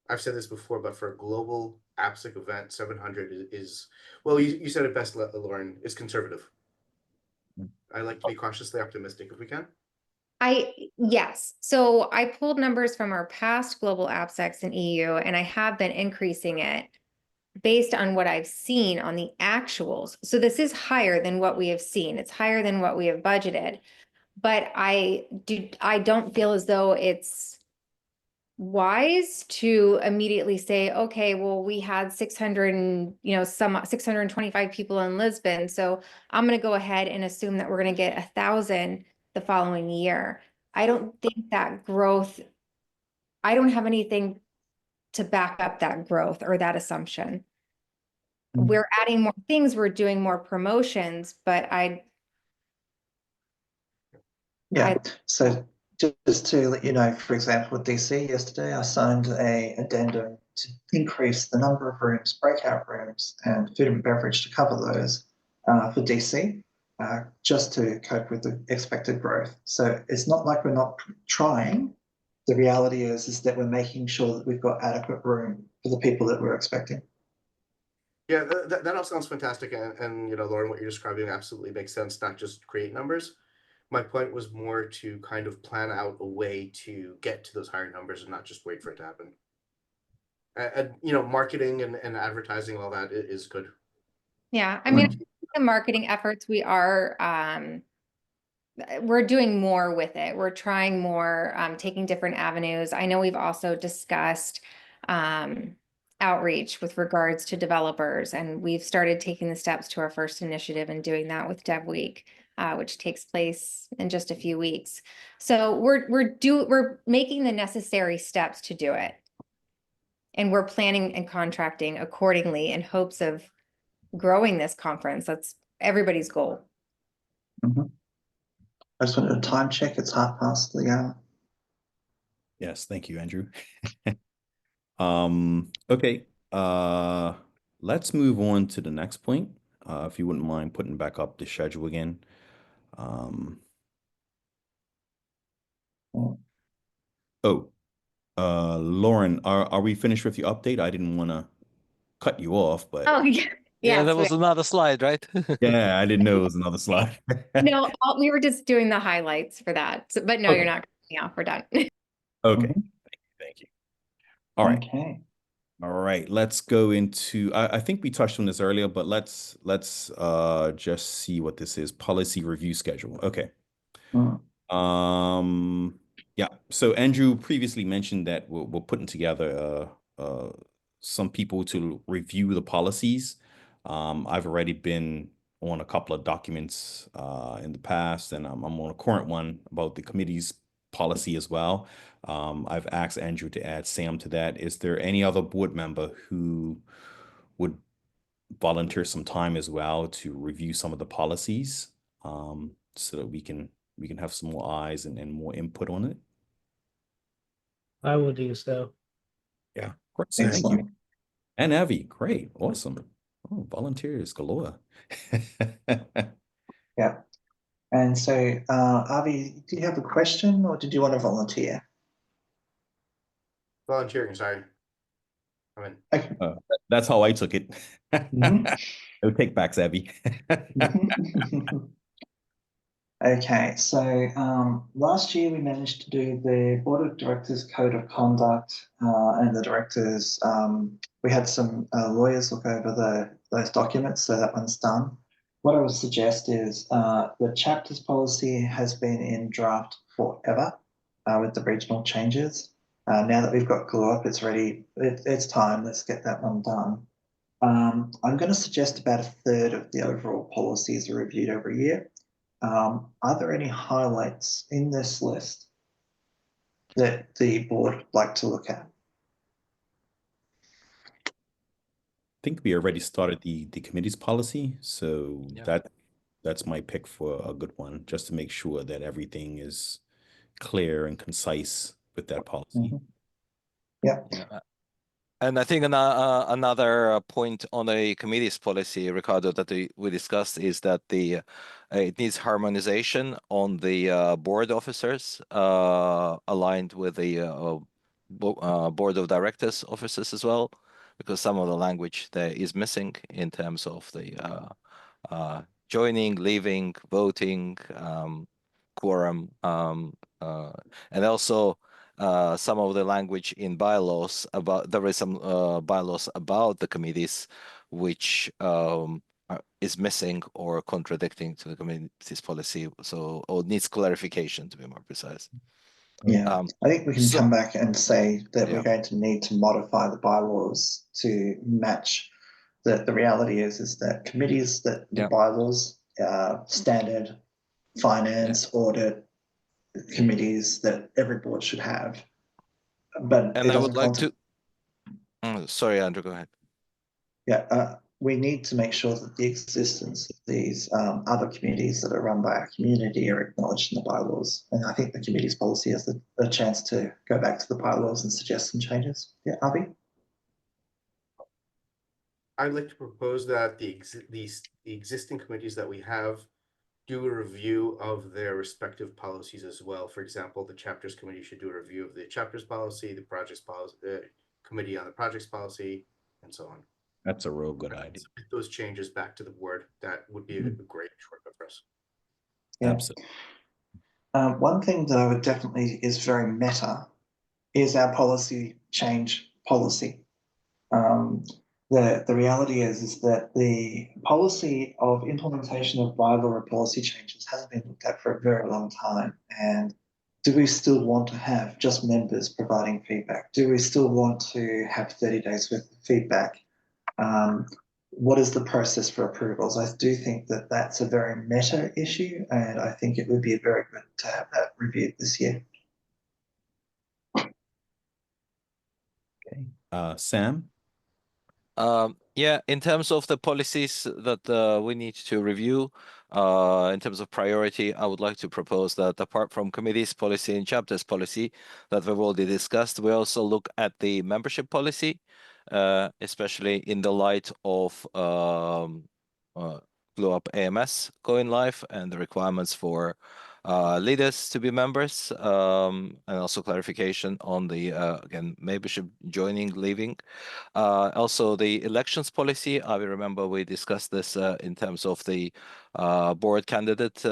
I've said this before, but for a global AppSec event, 700 is, well, you said it best, Lauren, is conservative. I like to be cautiously optimistic if we can. Yes. So I pulled numbers from our past global AppSecs in EU, and I have been increasing it based on what I've seen on the actuals. So this is higher than what we have seen. It's higher than what we have budgeted. But I don't feel as though it's wise to immediately say, okay, well, we had 600 and, you know, some 625 people in Lisbon. So I'm going to go ahead and assume that we're going to get 1,000 the following year. I don't think that growth, I don't have anything to back up that growth or that assumption. We're adding more things, we're doing more promotions, but so just to let you know, for example, with DC yesterday, I signed an addendum to increase the number of rooms, breakout rooms, and food and beverage to cover those for DC, just to cope with the expected growth. So it's not like we're not trying. The reality is that we're making sure that we've got adequate room for the people that we're expecting. Yeah, that all sounds fantastic, and you know, Lauren, what you're describing absolutely makes sense. Not just create numbers. My point was more to kind of plan out a way to get to those higher numbers and not just wait for it to happen. And you know, marketing and advertising, all that is good. Yeah, I mean, the marketing efforts, we're doing more with it. We're trying more, taking different avenues. I know we've also discussed outreach with regards to developers, and we've started taking the steps to our first initiative and doing that with Dev Week, which takes place in just a few weeks. So we're making the necessary steps to do it. And we're planning and contracting accordingly in hopes of growing this conference. That's everybody's goal. I just wanted a time check. It's 1/2 the hour. Yes, thank you, Andrew. Okay, let's move on to the next point. If you wouldn't mind putting back up the schedule again. Lauren, are we finished with your update? I didn't want to cut you off, but oh yeah, Yeah, Yes, there was another slide, right? Yeah, I didn't know it was another slide. no, we were just doing the highlights for that. So, but no, you're Okay. not cutting me off. We're done. Okay. Mhm. Thank you. All right. Okay. All right. Let's go into, I think we touched on this earlier, but let's just see what this is. Policy review schedule. Okay. Mm. Yeah. So Andrew previously mentioned that we're putting together some people to review the policies. I've already been on a couple of documents in the past, and I'm on a current one about the committee's policy as well. I've asked Andrew to add Sam to that. Is there any other board member who would volunteer some time as well to review some of the policies, so that we can have some more eyes and more input on it? I will do so. Yeah, great. Thank you. Excellent. And Avi, great, awesome. Oh, volunteers galore. Yeah. And so, Avi, do you have a question or did you want to volunteer? Volunteering, sorry. I mean, Okay. That's how I took it. Mhm. No take backs, Abby. Okay, so last year we managed to do the Board of Directors Code of Conduct and the directors. We had some lawyers look over those documents, so that one's done. What I would suggest is the chapters policy has been in draft forever with the regional changes. Now that we've got Glue Up, it's ready. It's time. Let's get that one done. I'm going to suggest about a third of the overall policies are reviewed every year. Are there any highlights in this list that the board would like to look at? I think we already started the committee's policy, so Yeah. that's my pick for a good one, just to make sure that everything is clear and concise with that policy. Yeah. And I think another point on the committee's policy, Ricardo, that we discussed is that it needs harmonization on the board officers, aligned with the board of directors officers as well, because some of the language there is missing in terms of the joining, leaving, voting, quorum, and also some of the language in bylaws about, there is some bylaws about the committees which is missing or contradicting to the committee's policy, so, or needs clarification, to be more precise. Yeah, I think we can so- come back and say that Yeah. we're going to need to modify the bylaws to match the reality is that committees that the Yeah. bylaws standard finance audit committees that every board should have, but And it I would doesn't like to, sorry, Andrew, go ahead. Yeah, we need to make sure that the existence of these other committees that are run by our community are acknowledged in the bylaws. And I think the committee's policy has a chance to go back to the bylaws and suggest some changes. Yeah, Avi? I'd like to propose that the existing committees that we have do a review of their respective policies as well. For example, the chapters committee should do a review of the chapters policy, the projects policy, committee on the projects policy, and so on. That's a real good idea. Submit those changes back to the board. That would be a great shortcut for us. Yeah. Absolutely. One thing that I would definitely is very meta is our policy change policy. The reality is that the policy of implementation of bylaw or policy changes hasn't been looked at for a very long time. And do we still want to have just members providing feedback? Do we still want to have 30 days worth of feedback? What is the process for approvals? I do think that that's a very meta issue, and I think it would be very good to have that reviewed this year. Okay. Sam? Yeah, in terms of the policies that we need to review, in terms of priority, I would like to propose that apart from committees policy and chapters policy that we've already discussed, we also look at the membership policy, especially in the light of Glue Up AMS going live and the requirements for leaders to be members, and also clarification on the again membership joining, leaving. Also, the elections policy. I remember we discussed this in terms of the board candidate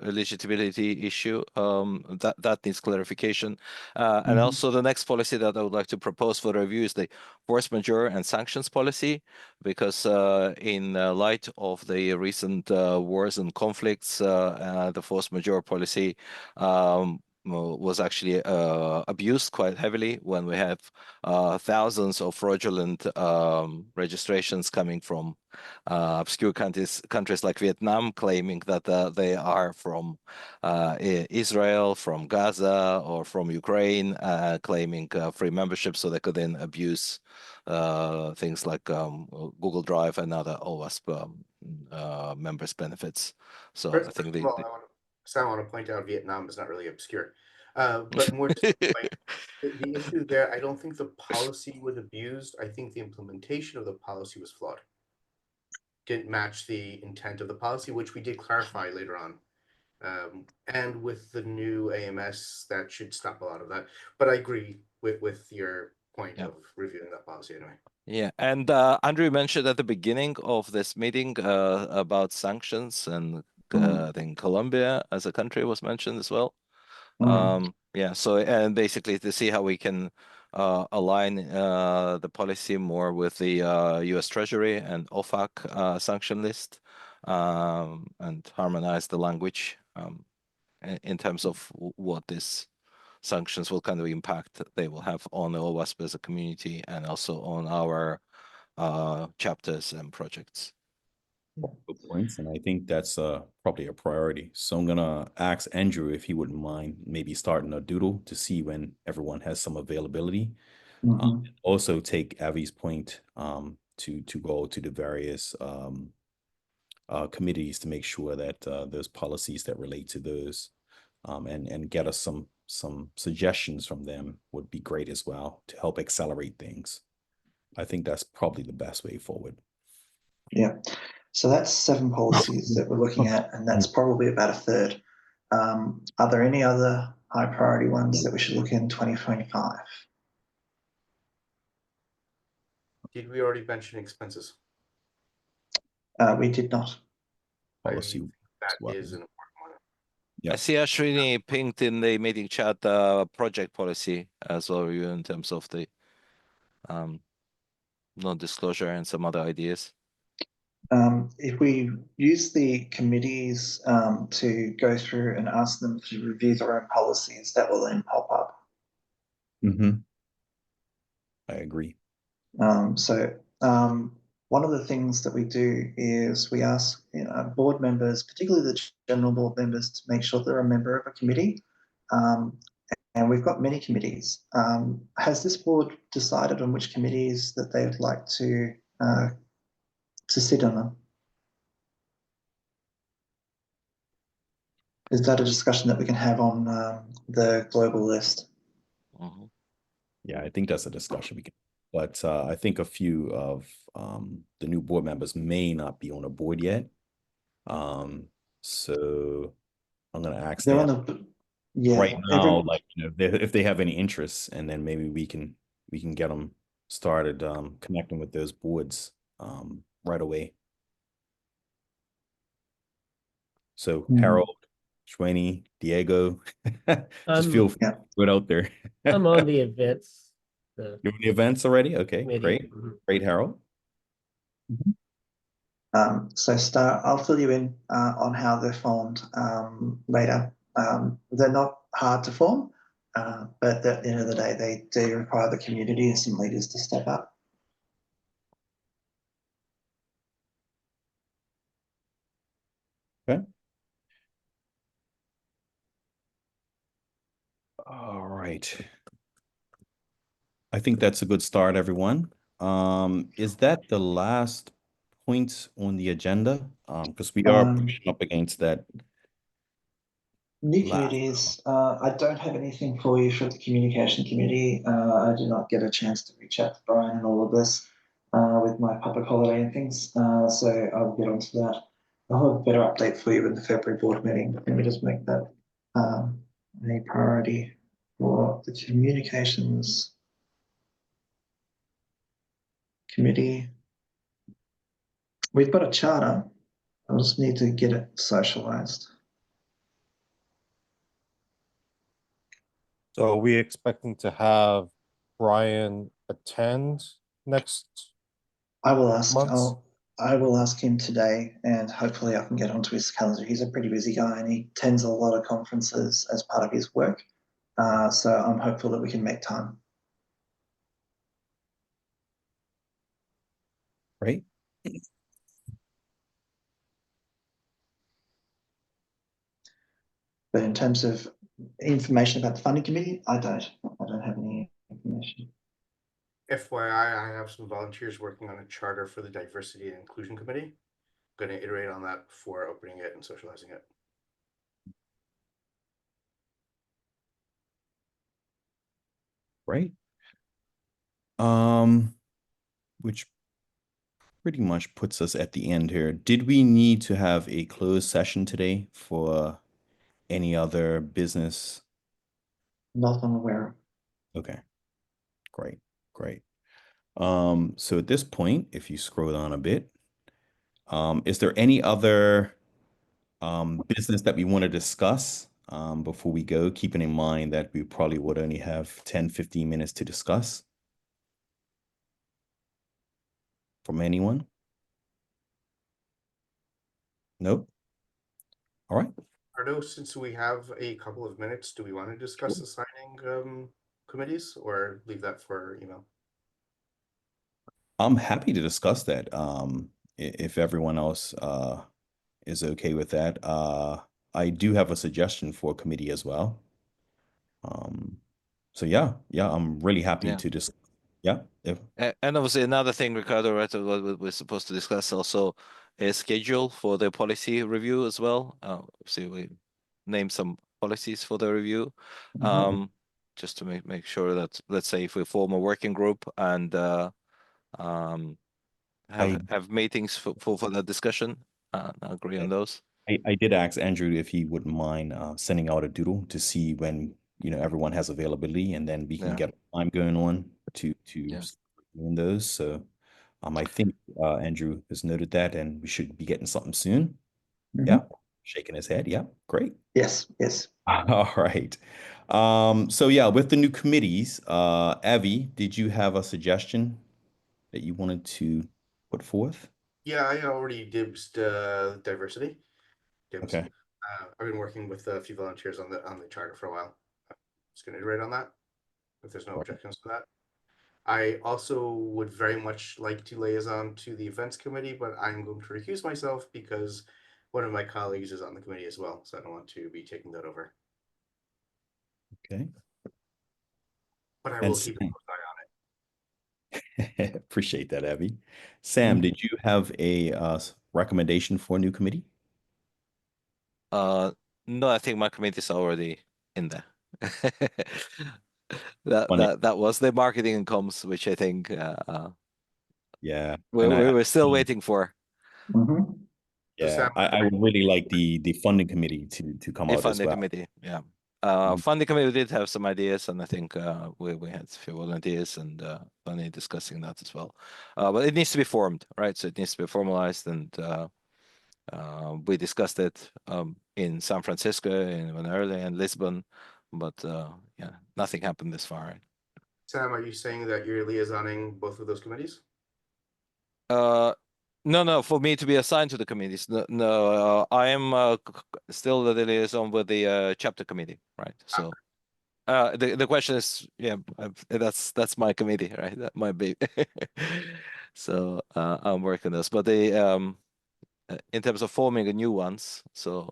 eligibility issue. That needs clarification. And also the next policy that I would like to propose for review is the force majeure and sanctions policy, because in light of the recent wars and conflicts, the force majeure policy was actually abused quite heavily when we have thousands of fraudulent registrations coming from obscure countries like Vietnam, claiming that they are from Israel, from Gaza, or from Ukraine, claiming free membership, so they could then abuse things like Google Drive and other OWASP members' benefits. So I think I want to point out Vietnam is not really obscure, but more to the point, the issue there, I don't think the policy was abused. I think the implementation of the policy was flawed. Didn't match the intent of the policy, which we did clarify later on. And with the new AMS, that should stop a lot of that. But I agree with your point of reviewing that policy anyway. Yeah, and Andrew mentioned at the beginning of this meeting about sanctions, and I think Colombia as a country was mentioned as well. Yeah, so and basically to see how we can align the policy more with the U.S. Treasury and OFAC sanction list, and harmonize the language in terms of what this sanctions will kind of impact they will have on the OWASP as a community, and also on our chapters and projects. Good points, and I think that's probably a priority. So I'm gonna ask Andrew if he wouldn't mind maybe starting a doodle to see when everyone has some availability. Also take Avi's point to go to the various committees to make sure that there's policies that relate to those, and get us some suggestions from them would be great as well to help accelerate things. I think that's probably the best way forward. Yeah. So that's 7 policies that we're looking at, and that's probably about a third. Are there any other high priority ones that we should look in 2025? Did we already mention expenses? We did not. Policy. That is an important one. Yeah. I see Ashwini pinged in the meeting chat project policy as well, in terms of the non-disclosure and some other ideas. If we use the committees to go through and ask them to review their own policies, that will then pop up. I agree. One of the things that we do is we ask board members, particularly the general board members, to make sure they're a member of a committee. And we've got many committees. Has this board decided on which committees that they would like to sit on them? Is that a discussion that we can have on the global list? Yeah, I think that's a discussion we can. But I think a few of the new board members may not be on a board yet. So I'm going to ask them right now, like, if they have any interests, and then maybe we can get them started connecting with those boards right away. So Harold, Shwani, Diego, just feel free to put out there. I'm on the events. You're in the events already? Okay, great. Great, Harold. So Star, I'll fill you in on how they're formed later. They're not hard to form, but at the end of the day, they do require the community and some leaders to step up. Okay. All right. I think that's a good start, everyone. Is that the last point on the agenda? Because we are pushing up against that. New committees, I don't have anything for you for the communication committee. I did not get a chance to reach out to Brian and all of this with my public holiday and things, so I'll get onto that. I'll have a better update for you in the February board meeting. Let me just make that a priority for the communications committee. We've got a charter. I just need to get it socialized. So are we expecting to have Brian attend next I will ask. month? I will ask him today, and hopefully I can get onto his calendar. He's a pretty busy guy, and he attends a lot of conferences as part of his work. So I'm hopeful that we can make time. Right. But in terms of information about the funding committee, I don't have any information. FYI, I have some volunteers working on a charter for the Diversity and Inclusion Committee. I'm going to iterate on that before opening it and socializing it. Right. Which pretty much puts us at the end here. Did we need to have a closed session today for any other business? Not I'm aware of. Okay, great. So at this point, if you scroll down a bit, is there any other business that we want to discuss before we go, keeping in mind that we probably would only have 10-15 minutes to discuss? From anyone? Nope. All right. Ardo, since we have a couple of minutes, do we want to discuss assigning committees or leave that for email? I'm happy to discuss that. If everyone else is okay with that. I do have a suggestion for a committee as well. So yeah, I'm really happy Yeah. to just yeah. And obviously another thing, Ricardo, right, what we're supposed to discuss also is schedule for the policy review as well. See, we name some policies for the review. Just to make sure that, let's say, if we form a working group and have meetings for that discussion, agree on those. I did ask Andrew if he wouldn't mind sending out a doodle to see when everyone has availability, and then we can get time going on to doing those. So I think Andrew has noted that, and we should be getting something soon. Yeah, shaking his head. Yeah, great. Yes. All right. So yeah, with the new committees, Avi, did you have a suggestion that you wanted to put forth? Yeah, I already dibsed diversity. Okay. I've been working with a few volunteers on the charter for a while. I'm just going to iterate on that if there's no objections to that. I also would very much like to liaison to the events committee, but I'm going to recuse myself because one of my colleagues is on the committee as well, so I don't want to be taking that over. Okay. But I will keep a close eye on it. Appreciate that, Abby. Sam, did you have a recommendation for a new committee? No, I think my committee is already in there. that was the marketing and comms, which I think yeah, we were still waiting for. Yeah, I would really like the funding committee to come out as funding well. committee, yeah. Funding committee did have some ideas, and I think we had a few volunteers and funny discussing that as well. But it needs to be formed, right? So it needs to be formalized, and we discussed it in San Francisco, in early in Lisbon, but yeah, nothing happened this far. Sam, are you saying that you're liaisoning both of those committees? No, for me to be assigned to the committees. No, I am still the liaison with the chapter committee, right? So the question is, yeah, that's my committee, right? That might be. So I'm working this, but in terms of forming a new ones, so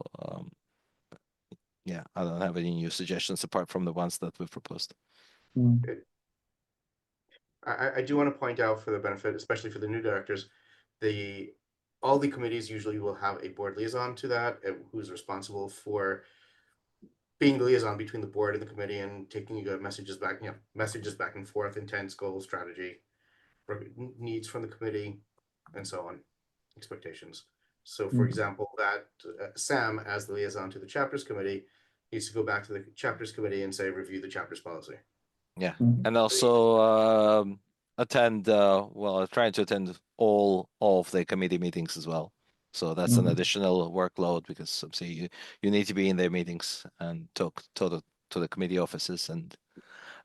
yeah, I don't have any new suggestions apart from the ones that we've proposed. I do want to point out, for the benefit, especially for the new directors, all the committees usually will have a board liaison to that, who's responsible for being the liaison between the board and the committee and taking messages back and forth, intents, goals, strategy, needs from the committee, and so on, expectations. So, for example, that Sam, as the liaison to the chapters committee, needs to go back to the chapters committee and say, review the chapters policy. Yeah, and also attend. Well, trying to attend all of the committee meetings as well. So that's an additional workload because obviously you need to be in their meetings and talk to the committee officers, and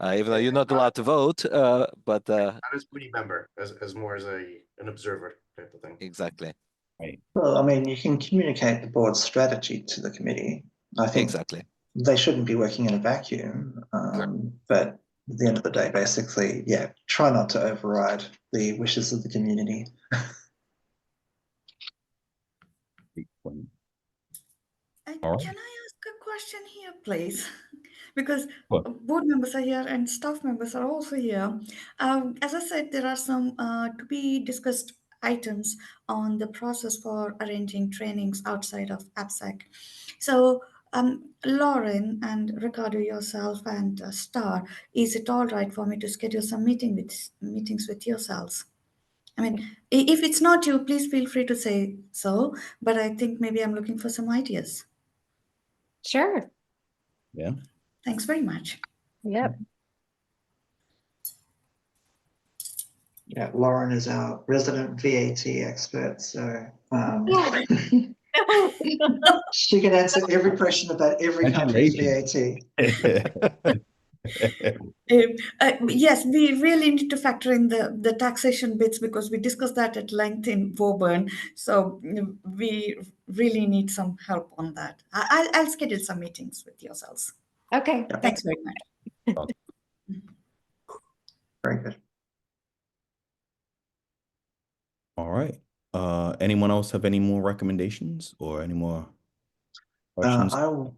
even though you're not allowed to vote, but not as committee member, as more as an observer type of thing. Exactly. Right. Well, I mean, you can communicate the board's strategy to the committee. I think exactly. they shouldn't be working in a vacuum, but at the end of the day, basically, yeah, try not to override the wishes of the community. All Can right. I ask a question here, please? Because What? board members are here and staff members are also here. As I said, there are some to be discussed items on the process for arranging trainings outside of AppSec. So, Lauren and Ricardo, yourself and Star, is it all right for me to schedule some meetings with yourselves? I mean, if it's not you, please feel free to say so. But I think maybe I'm looking for some ideas. Sure. Yeah. Thanks very much. Yep. Yeah, Lauren is our resident VAT expert, so she can answer every question about every country's VAT. Yes, we really need to factor in the taxation bits because we discussed that at length in Woburn. So we really need some help on that. I'll schedule some meetings with yourselves. Okay. Thanks very much. Very good. All right. Anyone else have any more recommendations or any more questions? I will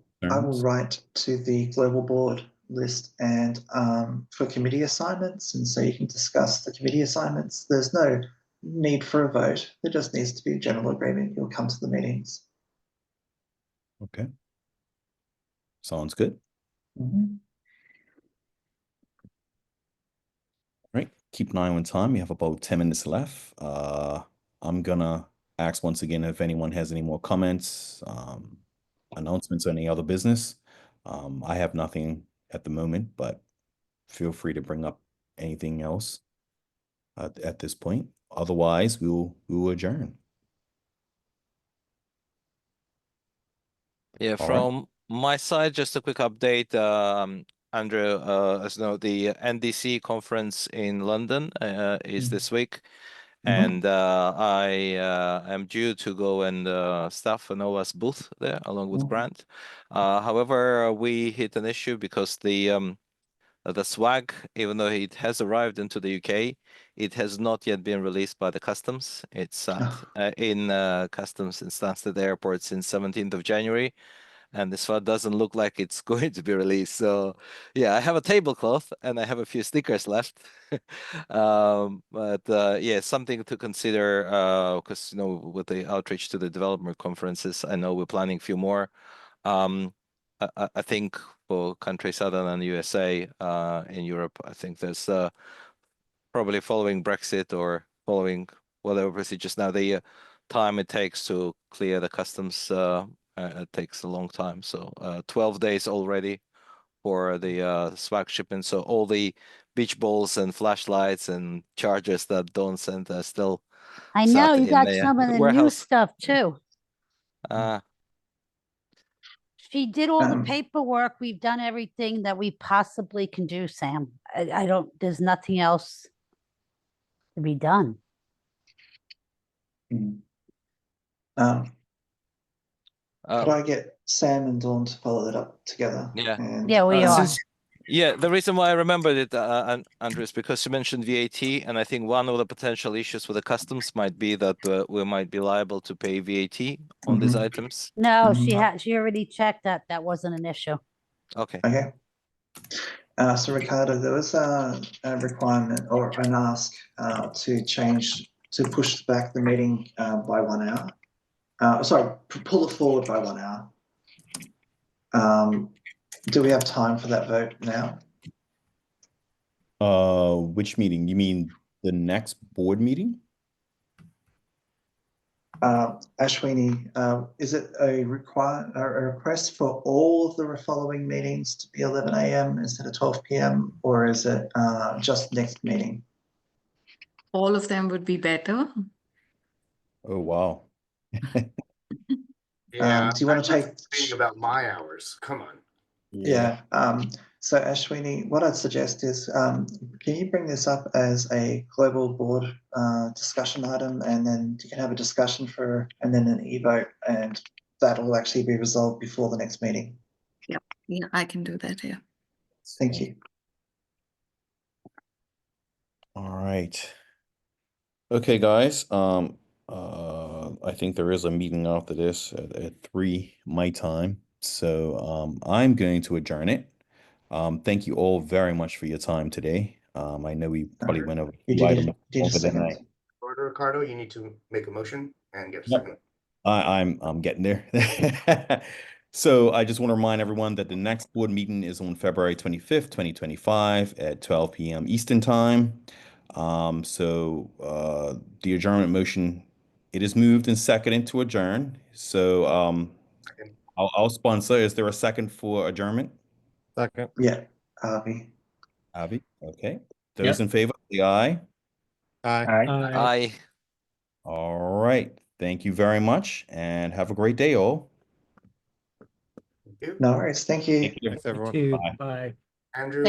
write to the global board list and for committee assignments, and so you can discuss the committee assignments. There's no need for a vote. There just needs to be a general agreement. You'll come to the meetings. Okay. Sounds good. Right. Keep an eye on time. We have about 10 minutes left. I'm gonna ask once again if anyone has any more comments, announcements, or any other business. I have nothing at the moment, but feel free to bring up anything else at this point. Otherwise, we will adjourn. Yeah, All right. from my side, just a quick update. Andrew, as you know, the NDC conference in London is this week, and I am due to go and staff an OWASP booth there along with Grant. However, we hit an issue because the swag, even though it has arrived into the UK, it has not yet been released by the customs. It's sat in customs in Stansted Airport since 17th of January. And this one doesn't look like it's going to be released. So yeah, I have a tablecloth and I have a few stickers left. But yeah, something to consider because you know, with the outreach to the developer conferences, I know we're planning a few more. I think for countries other than the USA, in Europe, I think there's probably following Brexit or following whatever procedures now, the time it takes to clear the customs it takes a long time. So 12 days already for the swag shipment. So all the beach balls and flashlights and chargers that Dawn sent are still I know sat you in got the some of the new warehouse. stuff too. She did all the Um, paperwork. We've done everything that we possibly can do, Sam. I don't, there's nothing else to be done. Could I get Sam and Dawn to follow that up together? Yeah. And, Yeah, we are. Yeah, the reason why I remembered it, Andrew, is because you mentioned VAT, and I think one of the potential issues with the customs might be that we might be liable to pay VAT on these items. No, she already checked that. That wasn't an issue. Okay. Okay. So Ricardo, there was a requirement or an ask to push back the meeting by 1 hour. Sorry, pull it forward by 1 hour. Do we have time for that vote now? Which meeting? You mean the next board meeting? Ashwini, is it a request for all of the following meetings to be 11 a.m. instead of 12 p.m. or is it just next meeting? All of them would be better. Oh, wow. Yeah, do you want to I'm take? just thinking about my hours. Come on. Yeah. So Ashwini, what I'd suggest is, can you bring this up as a global board discussion item, and then you can have a discussion and then an e-vote, and that will actually be resolved before the next meeting. Yeah, I can do that. Yeah. Thank you. All right. Okay, guys. I think there is a meeting after this at 3 my time. So I'm going to adjourn it. Thank you all very much for your time today. I know we probably went over You two did, items did a over the night. second. Ricardo, you need to make a motion and get a Yep. second. I'm getting there. So I just want to remind everyone that the next board meeting is on February 25th, 2025 at 12 p.m. Eastern time. The adjournment motion, it is moved and seconded to adjourn. So Second. I'll sponsor. Is there a second for adjournment? Second. Yeah, Avi. Avi, okay. Those in favor, say aye. Aye. Aye. All right. Thank you very much and have a great day, all. Thank you. No worries. Thank you. Thank you. Thanks, everyone. Two. Bye. Bye. Andrew.